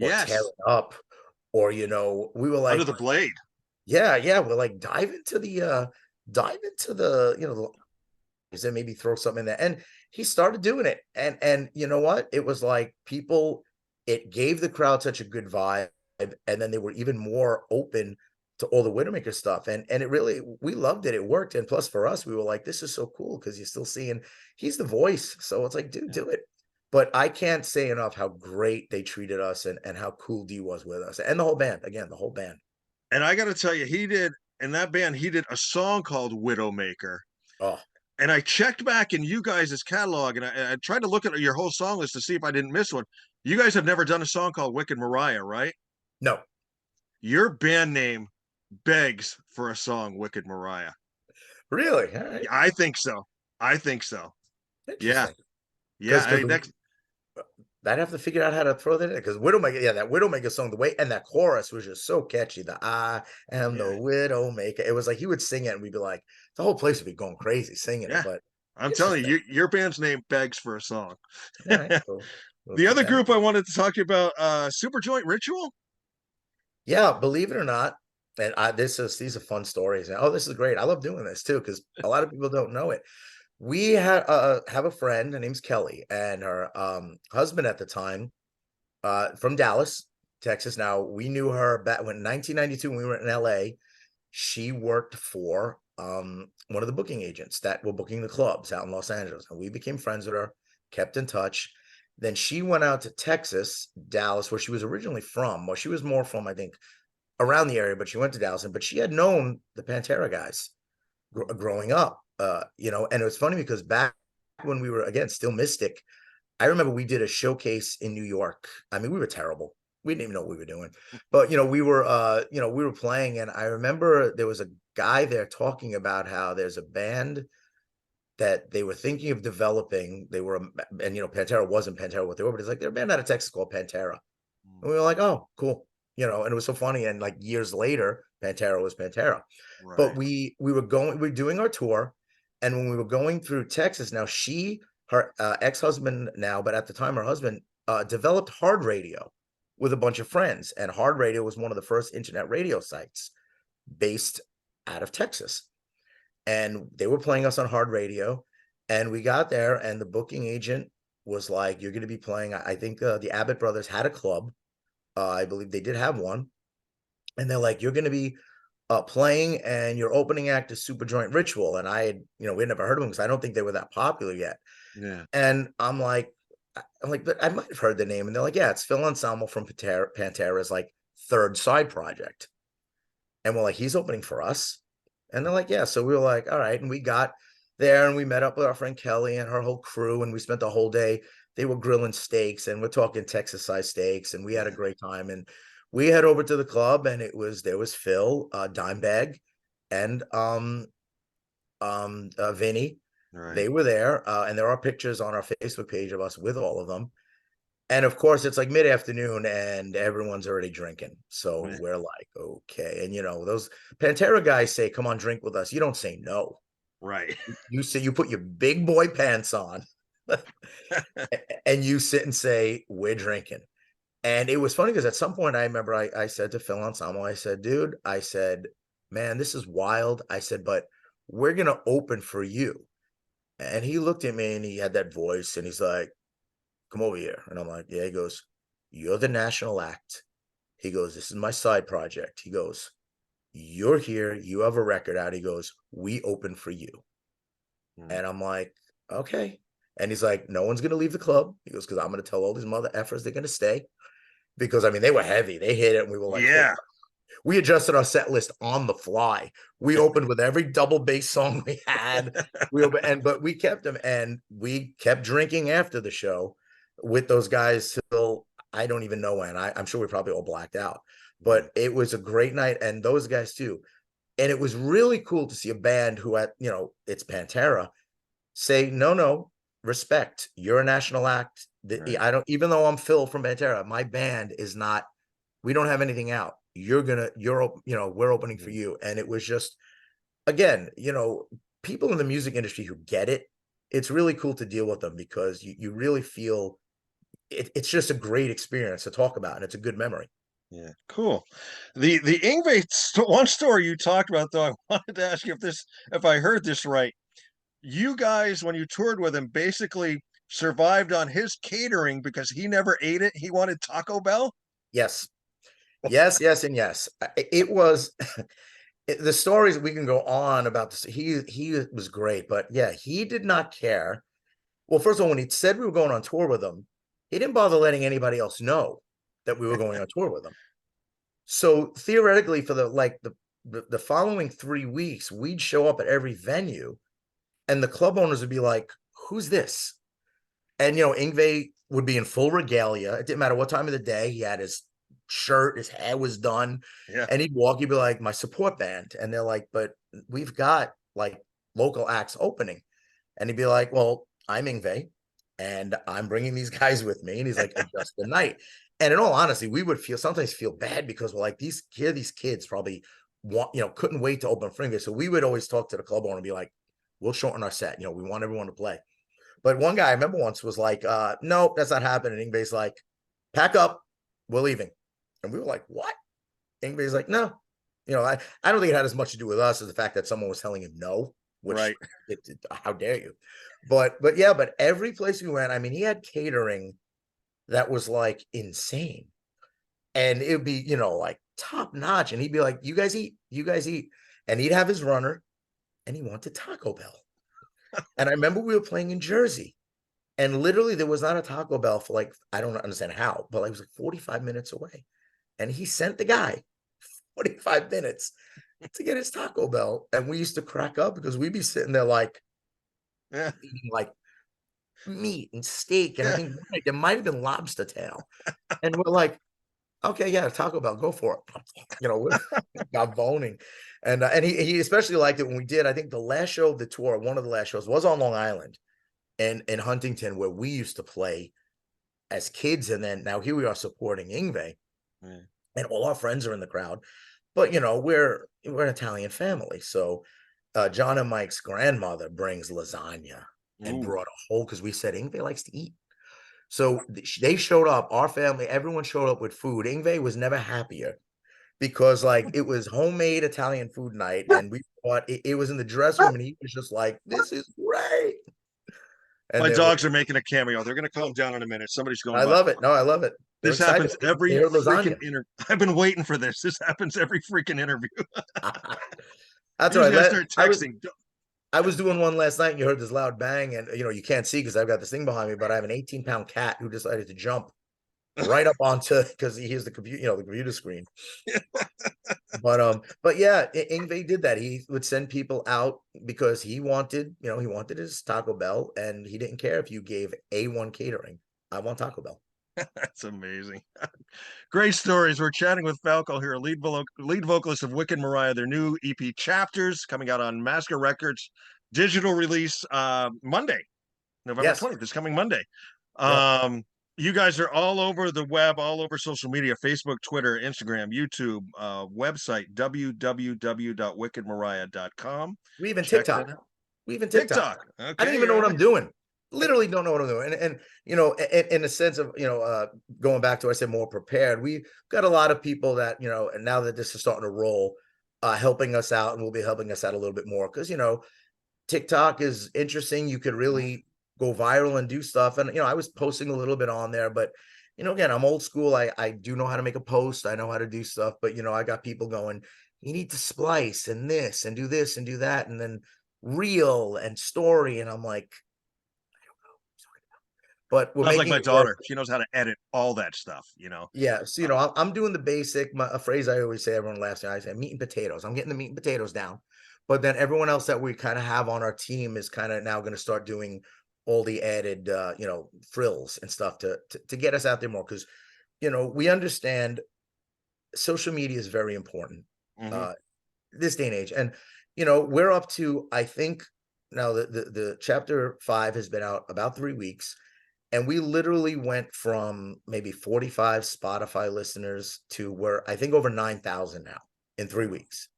or Tear Yes. It Up, or, we were like, Under the Blade. yeah, we're like, dive into the, and maybe throw something in there. And he started doing it. And you know what? It was like it gave the crowd such a good vibe. And then they were even more open to all the Widowmaker stuff. And it really, we loved it. It worked. And plus for us, we were like, this is so cool because you're still seeing he's the voice. So it's like, dude, do it. But I can't say enough how great they treated us and how cool D was with us. And the whole band, again, the whole band. And I got to tell you, in that band, he did a song called Widowmaker. Oh, And I checked back in you guys' catalog and I tried to look at your whole song list to see if I didn't miss one. You guys have never done a song called Wicked Maraya, right? no, Your band name begs for a song, Wicked Maraya. really? All right. Yeah, I think so. I think so. Yeah. Interesting. Yeah. Because Next. I'd have to figure out how to throw that in because Widowmaker, yeah, that Widowmaker song, the way and that chorus was just so catchy. The I am the Yeah. Widowmaker. It was like he would sing it and we'd be like, the whole place would be going crazy singing Yeah. it. But I'm telling you, your band's name begs for a song. all right, cool. We'll The keep other that in group I mind. wanted to talk to you about, Super Joint Ritual. Yeah, believe it or not, and these are fun stories. And, oh, this is great. I love doing this too because a lot of people don't know it. We have a friend. Her name's Kelly, and her husband at the time, from Dallas, Texas. Now we knew her back when 1992 when we were in LA. She worked for one of the booking agents that were booking the clubs out in Los Angeles, and we became friends with her, kept in touch. Then she went out to Texas, Dallas, where she was originally from. Well, she was more from, I think, around the area, but she went to Dallas, but she had known the Pantera guys growing up, and it was funny because back when we were, again, still Mystic, I remember we did a showcase in New York. I mean, we were terrible. We didn't even know what we were doing. But we were playing, and I remember there was a guy there talking about how there's a band that they were thinking of developing. They were, and Pantera wasn't Pantera what they were, but it's like they're a band out of Texas called Pantera. And we were like, oh, cool. And it was so funny. And like years later, Pantera was Pantera. But Right. we were doing our tour. And when we were going through Texas, now her ex-husband now, but at the time her husband developed Hard Radio with a bunch of friends. And Hard Radio was one of the first internet radio sites based out of Texas. And they were playing us on Hard Radio. And we got there, and the booking agent was like, you're going to be playing. I think the Abbott brothers had a club. I believe they did have one. And they're like, you're going to be playing, and your opening act is Super Joint Ritual. And I had, we had never heard of them because I don't think they were that popular yet. Yeah. And I'm like, but I might have heard the name. And they're like, yeah, it's Phil Anselmo from Pantera's like third side project. And we're like, he's opening for us. And they're like, yeah. So we were like, all right. And we got there, and we met up with our friend Kelly and her whole crew. And we spent the whole day. They were grilling steaks, and we're talking Texas size steaks. And we had a great time. And we head over to the club, and there was Phil, Dimebag, and Vinny. Right. They were there. And there are pictures on our Facebook page of us with all of them. And of course, it's like mid-afternoon, and everyone's already drinking. So we're like, okay. And those Pantera guys say, come on, drink with us. You don't say no. Right. You say, you put your big boy pants on and you sit and say, we're drinking. And it was funny because at some point I remember I said to Phil Anselmo, I said, dude, I said, man, this is wild. I said, but we're going to open for you. And he looked at me, and he had that voice, and he's like, come over here. And I'm like, yeah. He goes, you're the national act. He goes, this is my side project. He goes, you're here. You have a record out. He goes, we open for you. And I'm like, okay. And he's like, no one's going to leave the club. He goes, because I'm going to tell all these mother effers they're going to stay. Because, I mean, they were heavy. They hit it. And we were like, yeah. We adjusted our set list on the fly. We opened with every double bass song we had. But we kept them, and we kept drinking after the show with those guys till I don't even know when. I'm sure we probably all blacked out. But it was a great night, and those guys too. And it was really cool to see a band who it's Pantera, say, no, respect. You're a national act. Right. I don't, even though I'm Phil from Pantera, my band is not, we don't have anything out. We're opening for you. And it was just, again, people in the music industry who get it, it's really cool to deal with them because you really feel it's just a great experience to talk about, and it's a good memory. Yeah, cool. The Yngwie one story you talked about, though, I wanted to ask you if I heard this right. You guys, when you toured with him, basically survived on his catering because he never ate it. He wanted Taco Bell. Yes, and yes. It was the stories we can go on about this. He was great, but yeah, he did not care. Well, first of all, when he said we were going on tour with him, he didn't bother letting anybody else know that we were going on tour with him. So theoretically, for the following 3 weeks, we'd show up at every venue, and the club owners would be like, "Who's this?" And Yngwie would be in full regalia. It didn't matter what time of the day. He had his shirt, his hair was done, and he'd walk. He'd be like, "My support band," and they're like, "But we've got like local acts opening," and he'd be like, "Well, I'm Yngwie, and I'm bringing these guys with me," and he's like, "Adjust the night." And in all honesty, we would sometimes feel bad because we're like, these kids probably couldn't wait to open for Yngwie. So we would always talk to the club owner and be like, we'll shorten our set. We want everyone to play. But one guy I remember once was like, no, that's not happening. Yngwie's like, pack up, we're leaving. And we were like, what? Yngwie's like, no. I don't think it had as much to do with us as the fact that someone was telling him no, which right. How dare you? But every place we went, I mean, he had catering that was like insane, and it would be like top notch, and he'd be like, you guys eat, and he'd have his runner, and he wanted Taco Bell. And I remember we were playing in Jersey, and literally there was not a Taco Bell for like, I don't understand how, but it was like 45 minutes away, and he sent the guy 45 minutes to get his Taco Bell. And we used to crack up because we'd be sitting there like eating like meat and steak, and I think there might have been lobster tail, and we're like, Okay, yeah, Taco Bell, go for it. Got boning. And he especially liked it when we did, I think the last show of the tour, one of the last shows was on Long Island and in Huntington, where we used to play as kids. And then now here we are supporting Ingve, Yeah. and all our friends are in the crowd. But we're an Italian family. So John and Mike's grandmother brings lasagna and Ooh. brought a whole, because we said Ingve likes to eat. So they showed up, our family, everyone showed up with food. Ingve was never happier because like it was homemade Italian food night, and we thought it was in the dressing room, and he was just like, "This is great." And My then dogs are making a cameo. They're going to calm down in a minute. Somebody's going I by. love it. No, I love it. They're This excited. happens They every heard freaking lasagna. interview. I've been waiting for this. This happens every freaking interview. That's Usually I right. start I was texting. I was doing one last night, and you heard this loud bang, and you can't see because I've got this thing behind me, but I have an 18-pound cat who decided to jump right up onto, because he hears the computer, the computer screen. But yeah, Ingve did that. He would send people out because he wanted his Taco Bell, and he didn't care if you gave A1 catering. I want Taco Bell. That's amazing. Great stories. We're chatting with Falco here, lead vocalist of Wicked Maraya. Their new EP Chapters coming out on Masker Records. Digital release Monday, November Yes. 20th, this coming Monday. Yep. You guys are all over the web, all over social media, Facebook, Twitter, Instagram, YouTube, website, www.wickedmariah.com. We even Check that TikTok. out. We even TikTok. TikTok. I don't Okay, even know you're what on I'm it. doing. Literally don't know what I'm doing. And in a sense of, going back to what I said, more prepared. We got a lot of people that, and now that this is starting to roll, helping us out, and will be helping us out a little bit more. Because, TikTok is interesting. You could really go viral and do stuff. And, I was posting a little bit on there, but, again, I'm old school. I do know how to make a post. I know how to do stuff, but, I got people going, you need to splice and this and do that. And then reel and story. And I'm like, but we're Sounds like making my it work. daughter. She knows how to edit all that stuff, Yeah. So, I'm doing the basic, a phrase I always say, everyone laughs at. I say meat and potatoes. I'm getting the meat and potatoes down. But then everyone else that we kind of have on our team is kind of now going to start doing all the added, frills and stuff to get us out there more. Because, we understand social media is very important Mhm. uh this day and age. And, we're up to, I think now the chapter 5 has been out about 3 weeks. And we literally went from maybe 45 Spotify listeners to where I think over 9,000 now in 3 weeks.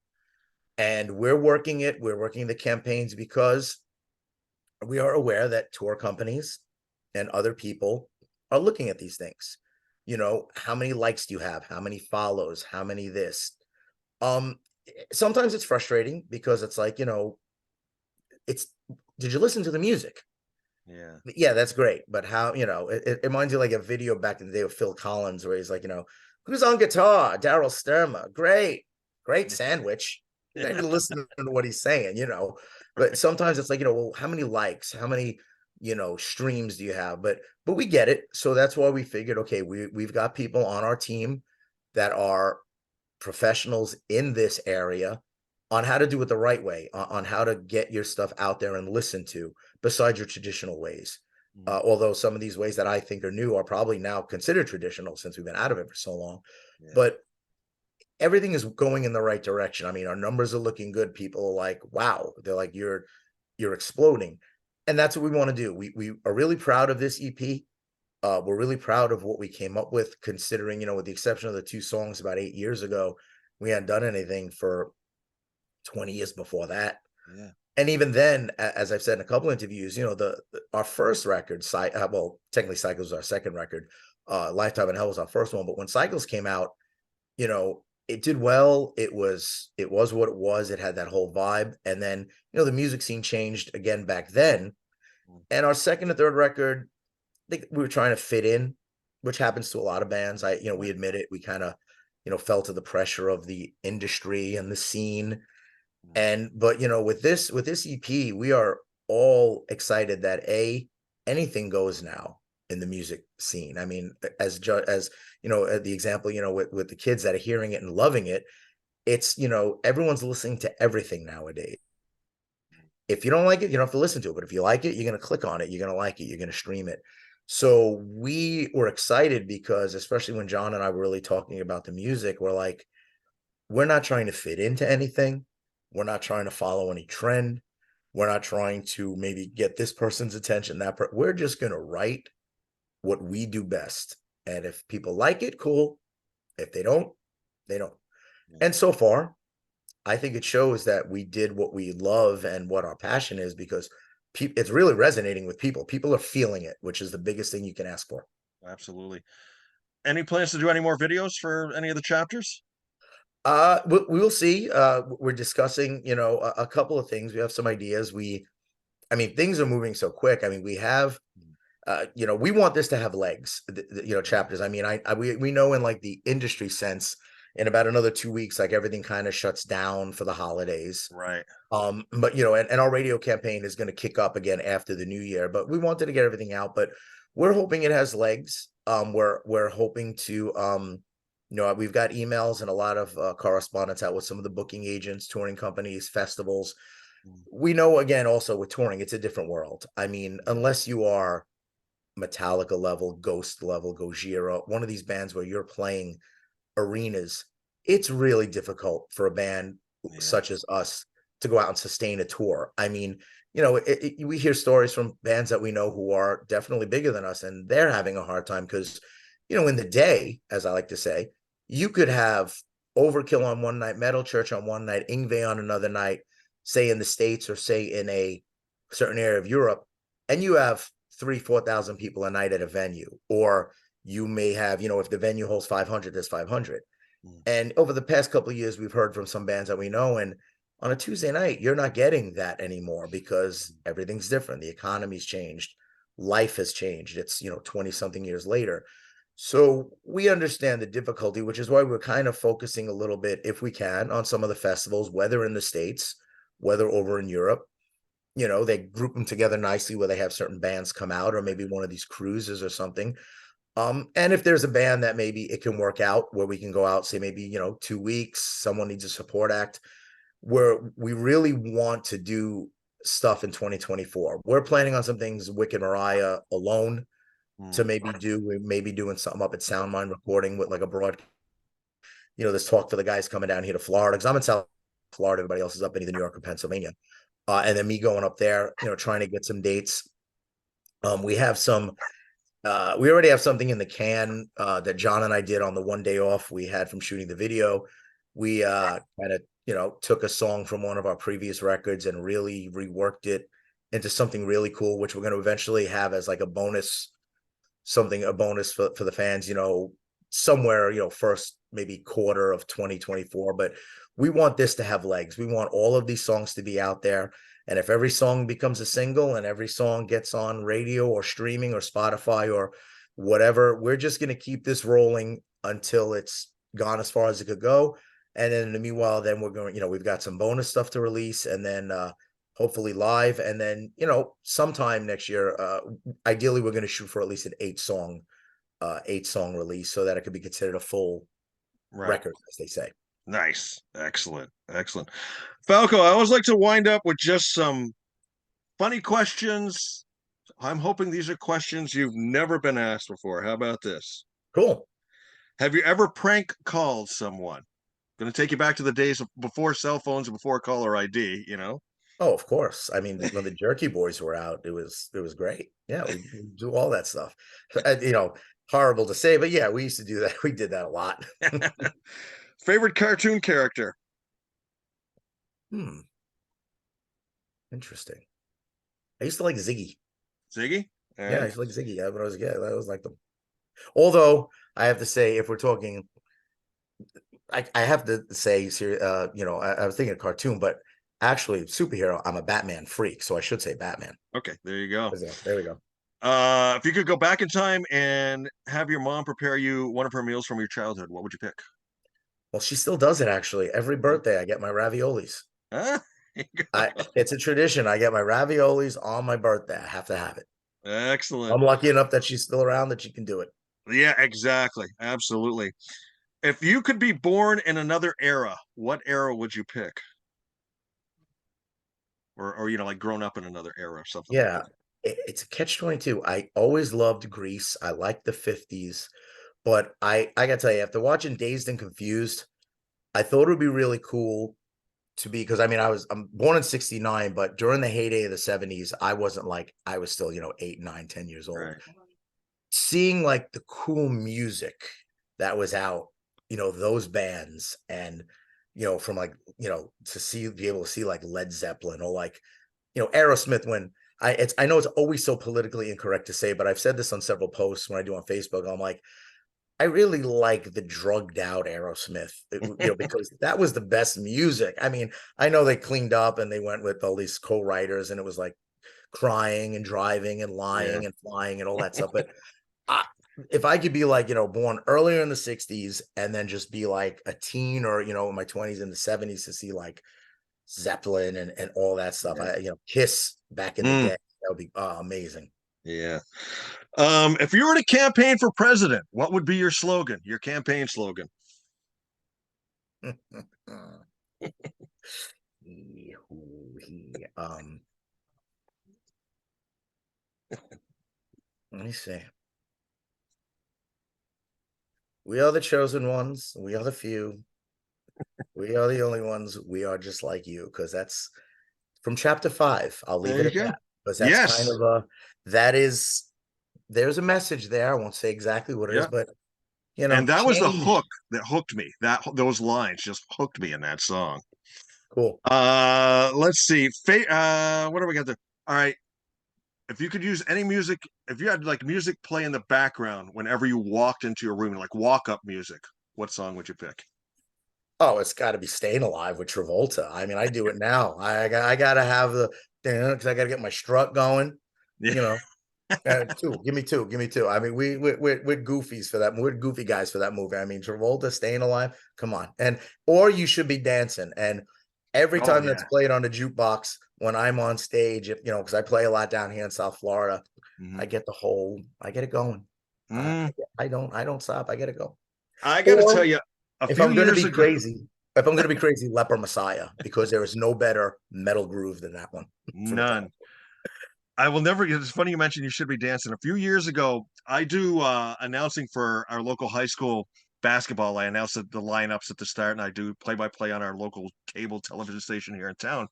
And we're working the campaigns because we are aware that tour companies and other people are looking at these things. How many likes do you have? How many follows? How many this? Sometimes it's frustrating because it's like, it's, did you listen to the music? Yeah. Yeah, that's great. But how, it reminds you like a video back in the day of Phil Collins where he's like, who's on guitar? Daryl Sturma. Great sandwich. You're not even listening to what he's saying, But sometimes it's like, well, how many likes? How many, streams do you have? But we get it. So that's why we figured, okay, we've got people on our team that are professionals in this area on how to do it the right way, on how to get your stuff out there and listened to, besides your traditional ways. Mhm. Although some of these ways that I think are new are probably now considered traditional since we've been out of it for so long. Yeah. But everything is going in the right direction. I mean, our numbers are looking good. People are like, wow, they're like, you're exploding. And that's what we want to do. We are really proud of this EP. We're really proud of what we came up with, considering, with the exception of the 2 songs about 8 years ago, we hadn't done anything for 20 years before that. Yeah. And even then, as I've said in a couple interviews, our first record, well, technically Cycles was our second record. Lifetime in Hell was our first one. But when Cycles came out, it did well. It was what it was. It had that whole vibe. And then, the music scene changed again back then. And our second and third record, I think we were trying to fit in, which happens to a lot of bands. We admit it. We kind of, fell to the pressure of the industry and the scene. But with this EP, we are all excited that anything goes now in the music scene. I mean, as the example, with the kids that are hearing it and loving it, it's, everyone's listening to everything nowadays. If you don't like it, you don't have to listen to it. But if you like it, you're going to click on it. You're going to like it. You're going to stream it. So we were excited because, especially when John and I were really talking about the music, we're like, we're not trying to fit into anything. We're not trying to follow any trend. We're not trying to maybe get this person's attention, we're just going to write what we do best. And if people like it, cool. If they don't, they don't. Yeah. And so far, I think it shows that we did what we love and what our passion is, because it's really resonating with people. People are feeling it, which is the biggest thing you can ask for. Absolutely. Any plans to do any more videos for any of the chapters? We'll see. We're discussing, a couple of things. We have some ideas. I mean, things are moving so quick. I mean, we have, we want this to have legs, chapters. I mean, we know in like the industry sense, in about another 2 weeks, like everything kind of shuts down for the holidays. Right. But and our radio campaign is going to kick up again after the new year, but we wanted to get everything out, but we're hoping it has legs. We're hoping to, we've got emails and a lot of correspondence out with some of the booking agents, touring companies, festivals. We know, again, also with touring, it's a different world. I mean, unless you are Metallica level, Ghost level, Gojira, one of these bands where you're playing arenas, it's really difficult for a band Yeah. such as us to go out and sustain a tour. I mean, we hear stories from bands that we know who are definitely bigger than us, and they're having a hard time because, in the day, as I like to say, you could have Overkill on one night, Metal Church on one night, Ingve on another night, say in the States or say in a certain area of Europe, and you have 3,000-4,000 people a night at a venue. Or you may have, if the venue holds 500, there's 500. And over the past couple of years, we've heard from some bands that we know, and on a Tuesday night, you're not getting that anymore because everything's different. The economy's changed. Life has changed. It's, 20 something years later. So we understand the difficulty, which is why we're kind of focusing a little bit, if we can, on some of the festivals, whether in the States, whether over in Europe. They group them together nicely where they have certain bands come out, or maybe one of these cruises or something. And if there's a band that maybe it can work out where we can go out, say maybe, 2 weeks, someone needs a support act, where we really want to do stuff in 2024. We're planning on some things, Wicked Maraya alone, to maybe doing something up at Soundmind recording with like a broad, this talk for the guys coming down here to Florida, because I'm in South Florida, everybody else is up in either New York or Pennsylvania. And then me going up there, trying to get some dates. We have some, we already have something in the can that John and I did on the one day off we had from shooting the video. We kind of, took a song from one of our previous records and really reworked it into something really cool, which we're going to eventually have as like a bonus for the fans, somewhere, first maybe quarter of 2024. But we want this to have legs. We want all of these songs to be out there. And if every song becomes a single and every song gets on radio or streaming or Spotify or whatever, we're just going to keep this rolling until it's gone as far as it could go. And then in the meanwhile, then we're going, we've got some bonus stuff to release, and then hopefully live. And then, sometime next year, ideally, we're going to shoot for at least an 8-song release so that it could be considered a full record, as they say. Nice. Excellent. Falco, I always like to wind up with just some funny questions. I'm hoping these are questions you've never been asked before. How about this? Cool. Have you ever prank called someone? Going to take you back to the days before cell phones and before caller ID, Oh, of course. I mean, when the Jerky Boys were out, it was great. Yeah, we do all that stuff. Horrible to say, but yeah, we used to do that. We did that a lot. Favorite cartoon character? Interesting. I used to like Ziggy. Ziggy? Yeah, I used to like Ziggy. Yeah, when I was a kid, I was like them. Although I have to say, if we're talking, I have to say, I was thinking of cartoon, but actually superhero, I'm a Batman freak, so I should say Batman. Okay, there you go. There we go. If you could go back in time and have your mom prepare you one of her meals from your childhood, what would you pick? Well, she still does it actually. Every birthday, I get my raviolis. It's a tradition. I get my raviolis on my birthday. I have to have it. Excellent. I'm lucky enough that she's still around that she can do it. Yeah, exactly. Absolutely. If you could be born in another era, what era would you pick? Or like grown up in another era or something like Yeah. that. it's a catch-22. I always loved Grease. I liked the 50s, but I gotta tell you, after watching Dazed and Confused, I thought it would be really cool to be, because I mean I'm born in 69, but during the heyday of the 70s, I wasn't like, I was still, 8, 9, 10 years old. Right. Seeing like the cool music that was out, those bands, and from like, be able to see like Led Zeppelin, or like, Aerosmith, when I know it's always so politically incorrect to say, but I've said this on several posts when I do on Facebook. I'm like, I really like the drugged out Aerosmith, because that was the best music. I mean, I know they cleaned up and they went with all these co-writers, and it was like crying and driving and Yeah. lying and flying and all that stuff. But I, if I could be like, born earlier in the 60s and then just be like a teen, or, in my 20s and the 70s, to see like Zeppelin and all that stuff. Yeah. Kiss back in the Mm, day, that would be amazing. yeah. If you were to campaign for president, what would be your slogan, your campaign slogan? um, Let me see. We are the chosen ones. We are the few. We are the only ones. We are just like you. Because that's from chapter 5. I'll leave There it you at go. that. Because that's kind Yes. of there's a message there. I won't say exactly what it is, Yeah. but And that was the hook change. that hooked me. Those lines just hooked me in that song. Cool. Let's see. What do we got there? All right. If you could use any music, if you had like music play in the background whenever you walked into your room, like walk up music, what song would you pick? Oh, it's got to be Staying Alive with Travolta. I mean, I do it now. I got to have the, because I got to get my strut going. Yeah. You know, two. Give me two. Give me two. I mean, we're goofies for that. We're goofy guys for that movie. I mean, Travolta, Staying Alive. Come on, or You Should Be Dancing. And every Oh time that's yeah. played on the jukebox when I'm on stage, if because I play a lot down here in South Florida, Mhm. I get it going. Mm. I don't stop. I get it go. I got to tell Or you, a if few I'm going to years be ago, crazy, if I'm going to be crazy, Leper Messiah, because there is no better metal groove than that one for the time. none. I will never. It's funny you mentioned You Should Be Dancing. A few years ago, I do announcing for our local high school basketball. I announce the lineups at the start, and I do play-by-play on our local cable television station here in town.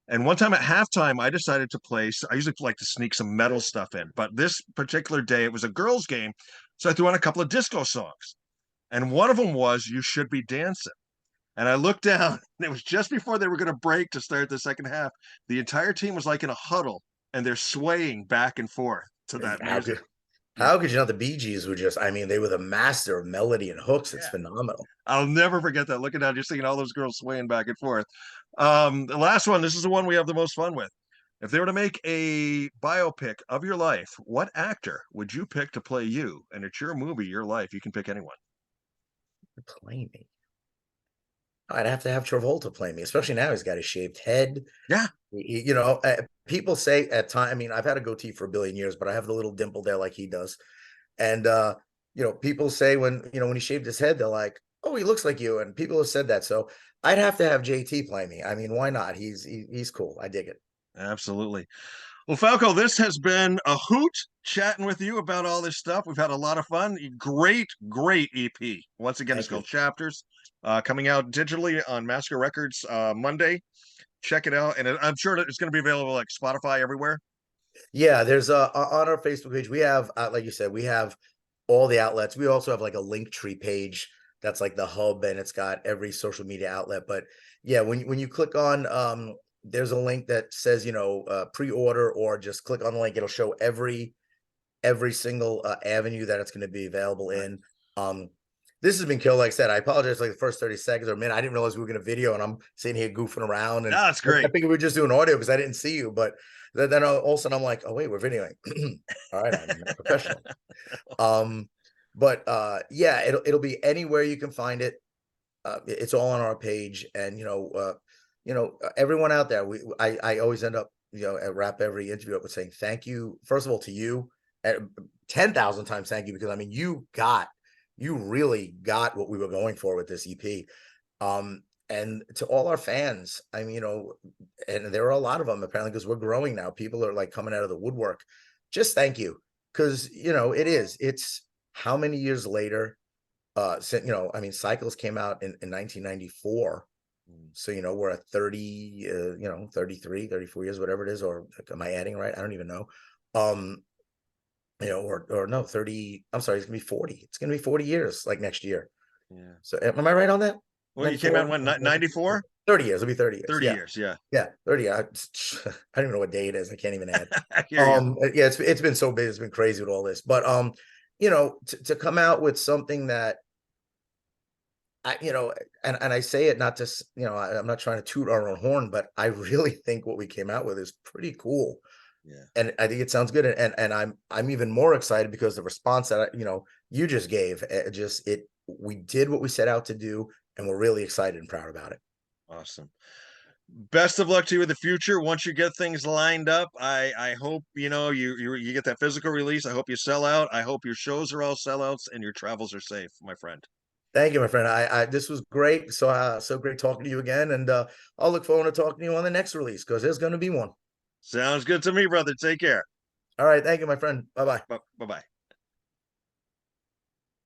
And one time at halftime, I decided to play. I usually like to sneak some metal stuff in, but this particular day it was a girls' game, so I threw on a couple of disco songs, and one of them was "You Should Be Dancing." And I looked down, and it was just before they were going to break to start the second half. The entire team was like in a huddle, and they're swaying back and forth to that How music. could Yeah, how could you know the Bee Gees were just? I mean, they were the master of melody and hooks. It's yeah. phenomenal. I'll never forget that. Looking down, just seeing all those girls swaying back and forth. The last one. This is the one we have the most fun with. If they were to make a biopic of your life, what actor would you pick to play you? And it's your movie, your life. You can pick anyone. Play me. I'd have to have Travolta play me, especially now he's got his shaved head. Yeah. People say at time. I mean, I've had a goatee for a billion years, but I have the little dimple there like he does. And people say when he shaved his head, they're like, "Oh, he looks like you." And people have said that. So I'd have to have JT play me. I mean, why not? He's cool. I dig it. Absolutely. Well, Falco, this has been a hoot chatting with you about all this stuff. We've had a lot of fun. Great, great EP. Once again, it's Thank called you. Chapters, coming out digitally on Massacre Records Monday. Check it out, and I'm sure that it's going to be available like Spotify everywhere. Yeah, there's on our Facebook page, we have like you said, we have all the outlets. We also have like a link tree page that's like the hub, and it's got every social media outlet. But yeah, when you click on there's a link that says, pre-order, or just click on the link. It'll show every single avenue that it's going to be available in. Um, this has been killed. Like I said, I apologize. Like the first 30 seconds or a minute, I didn't realize we were going to video, and I'm sitting here goofing around. And That's I great. think we were just doing audio because I didn't see you. But then all of a sudden, I'm like, oh wait, we're videoing. All right, I'm a professional. But yeah, it'll be anywhere you can find it. It's all on our page, and everyone out there. I always end up wrap every interview up with saying thank you, first of all, to you, 10,000 times thank you, because I mean you really got what we were going for with this EP. And to all our fans, I mean, and there are a lot of them apparently because we're growing now. People are like coming out of the woodwork. Just thank you, because it's how many years later. Since, I mean, Cycles came out in 1994. So, we're at 30, 33, 34 years, whatever it is, or like, am I adding right? I don't even know. Or no, 30, I'm sorry, it's gonna be 40. It's gonna be 40 years like next year. Yeah. So am I right on that? Well, you came out in what, 94? 30 years. It'll be 30 years. 30 Yeah. years, yeah. Yeah, 30. I don't even know what day it is. I can't even add. I hear you. Yeah, it's been so big, it's been crazy with all this. But to come out with something that and I say it not just, I'm not trying to toot our own horn, but I really think what we came out with is pretty cool. Yeah. And I think it sounds good. And I'm even more excited because the response that you just gave, we did what we set out to do, and we're really excited and proud about it. Awesome. Best of luck to you in the future. Once you get things lined up, I hope you get that physical release. I hope you sell out. I hope your shows are all sellouts and your travels are safe, my friend. Thank you, my friend. I this was great. So great talking to you again, and I'll look forward to talking to you on the next release because there's going to be one. Sounds good to me, brother. Take care. All right, thank you, my friend. Bye bye. Bye bye.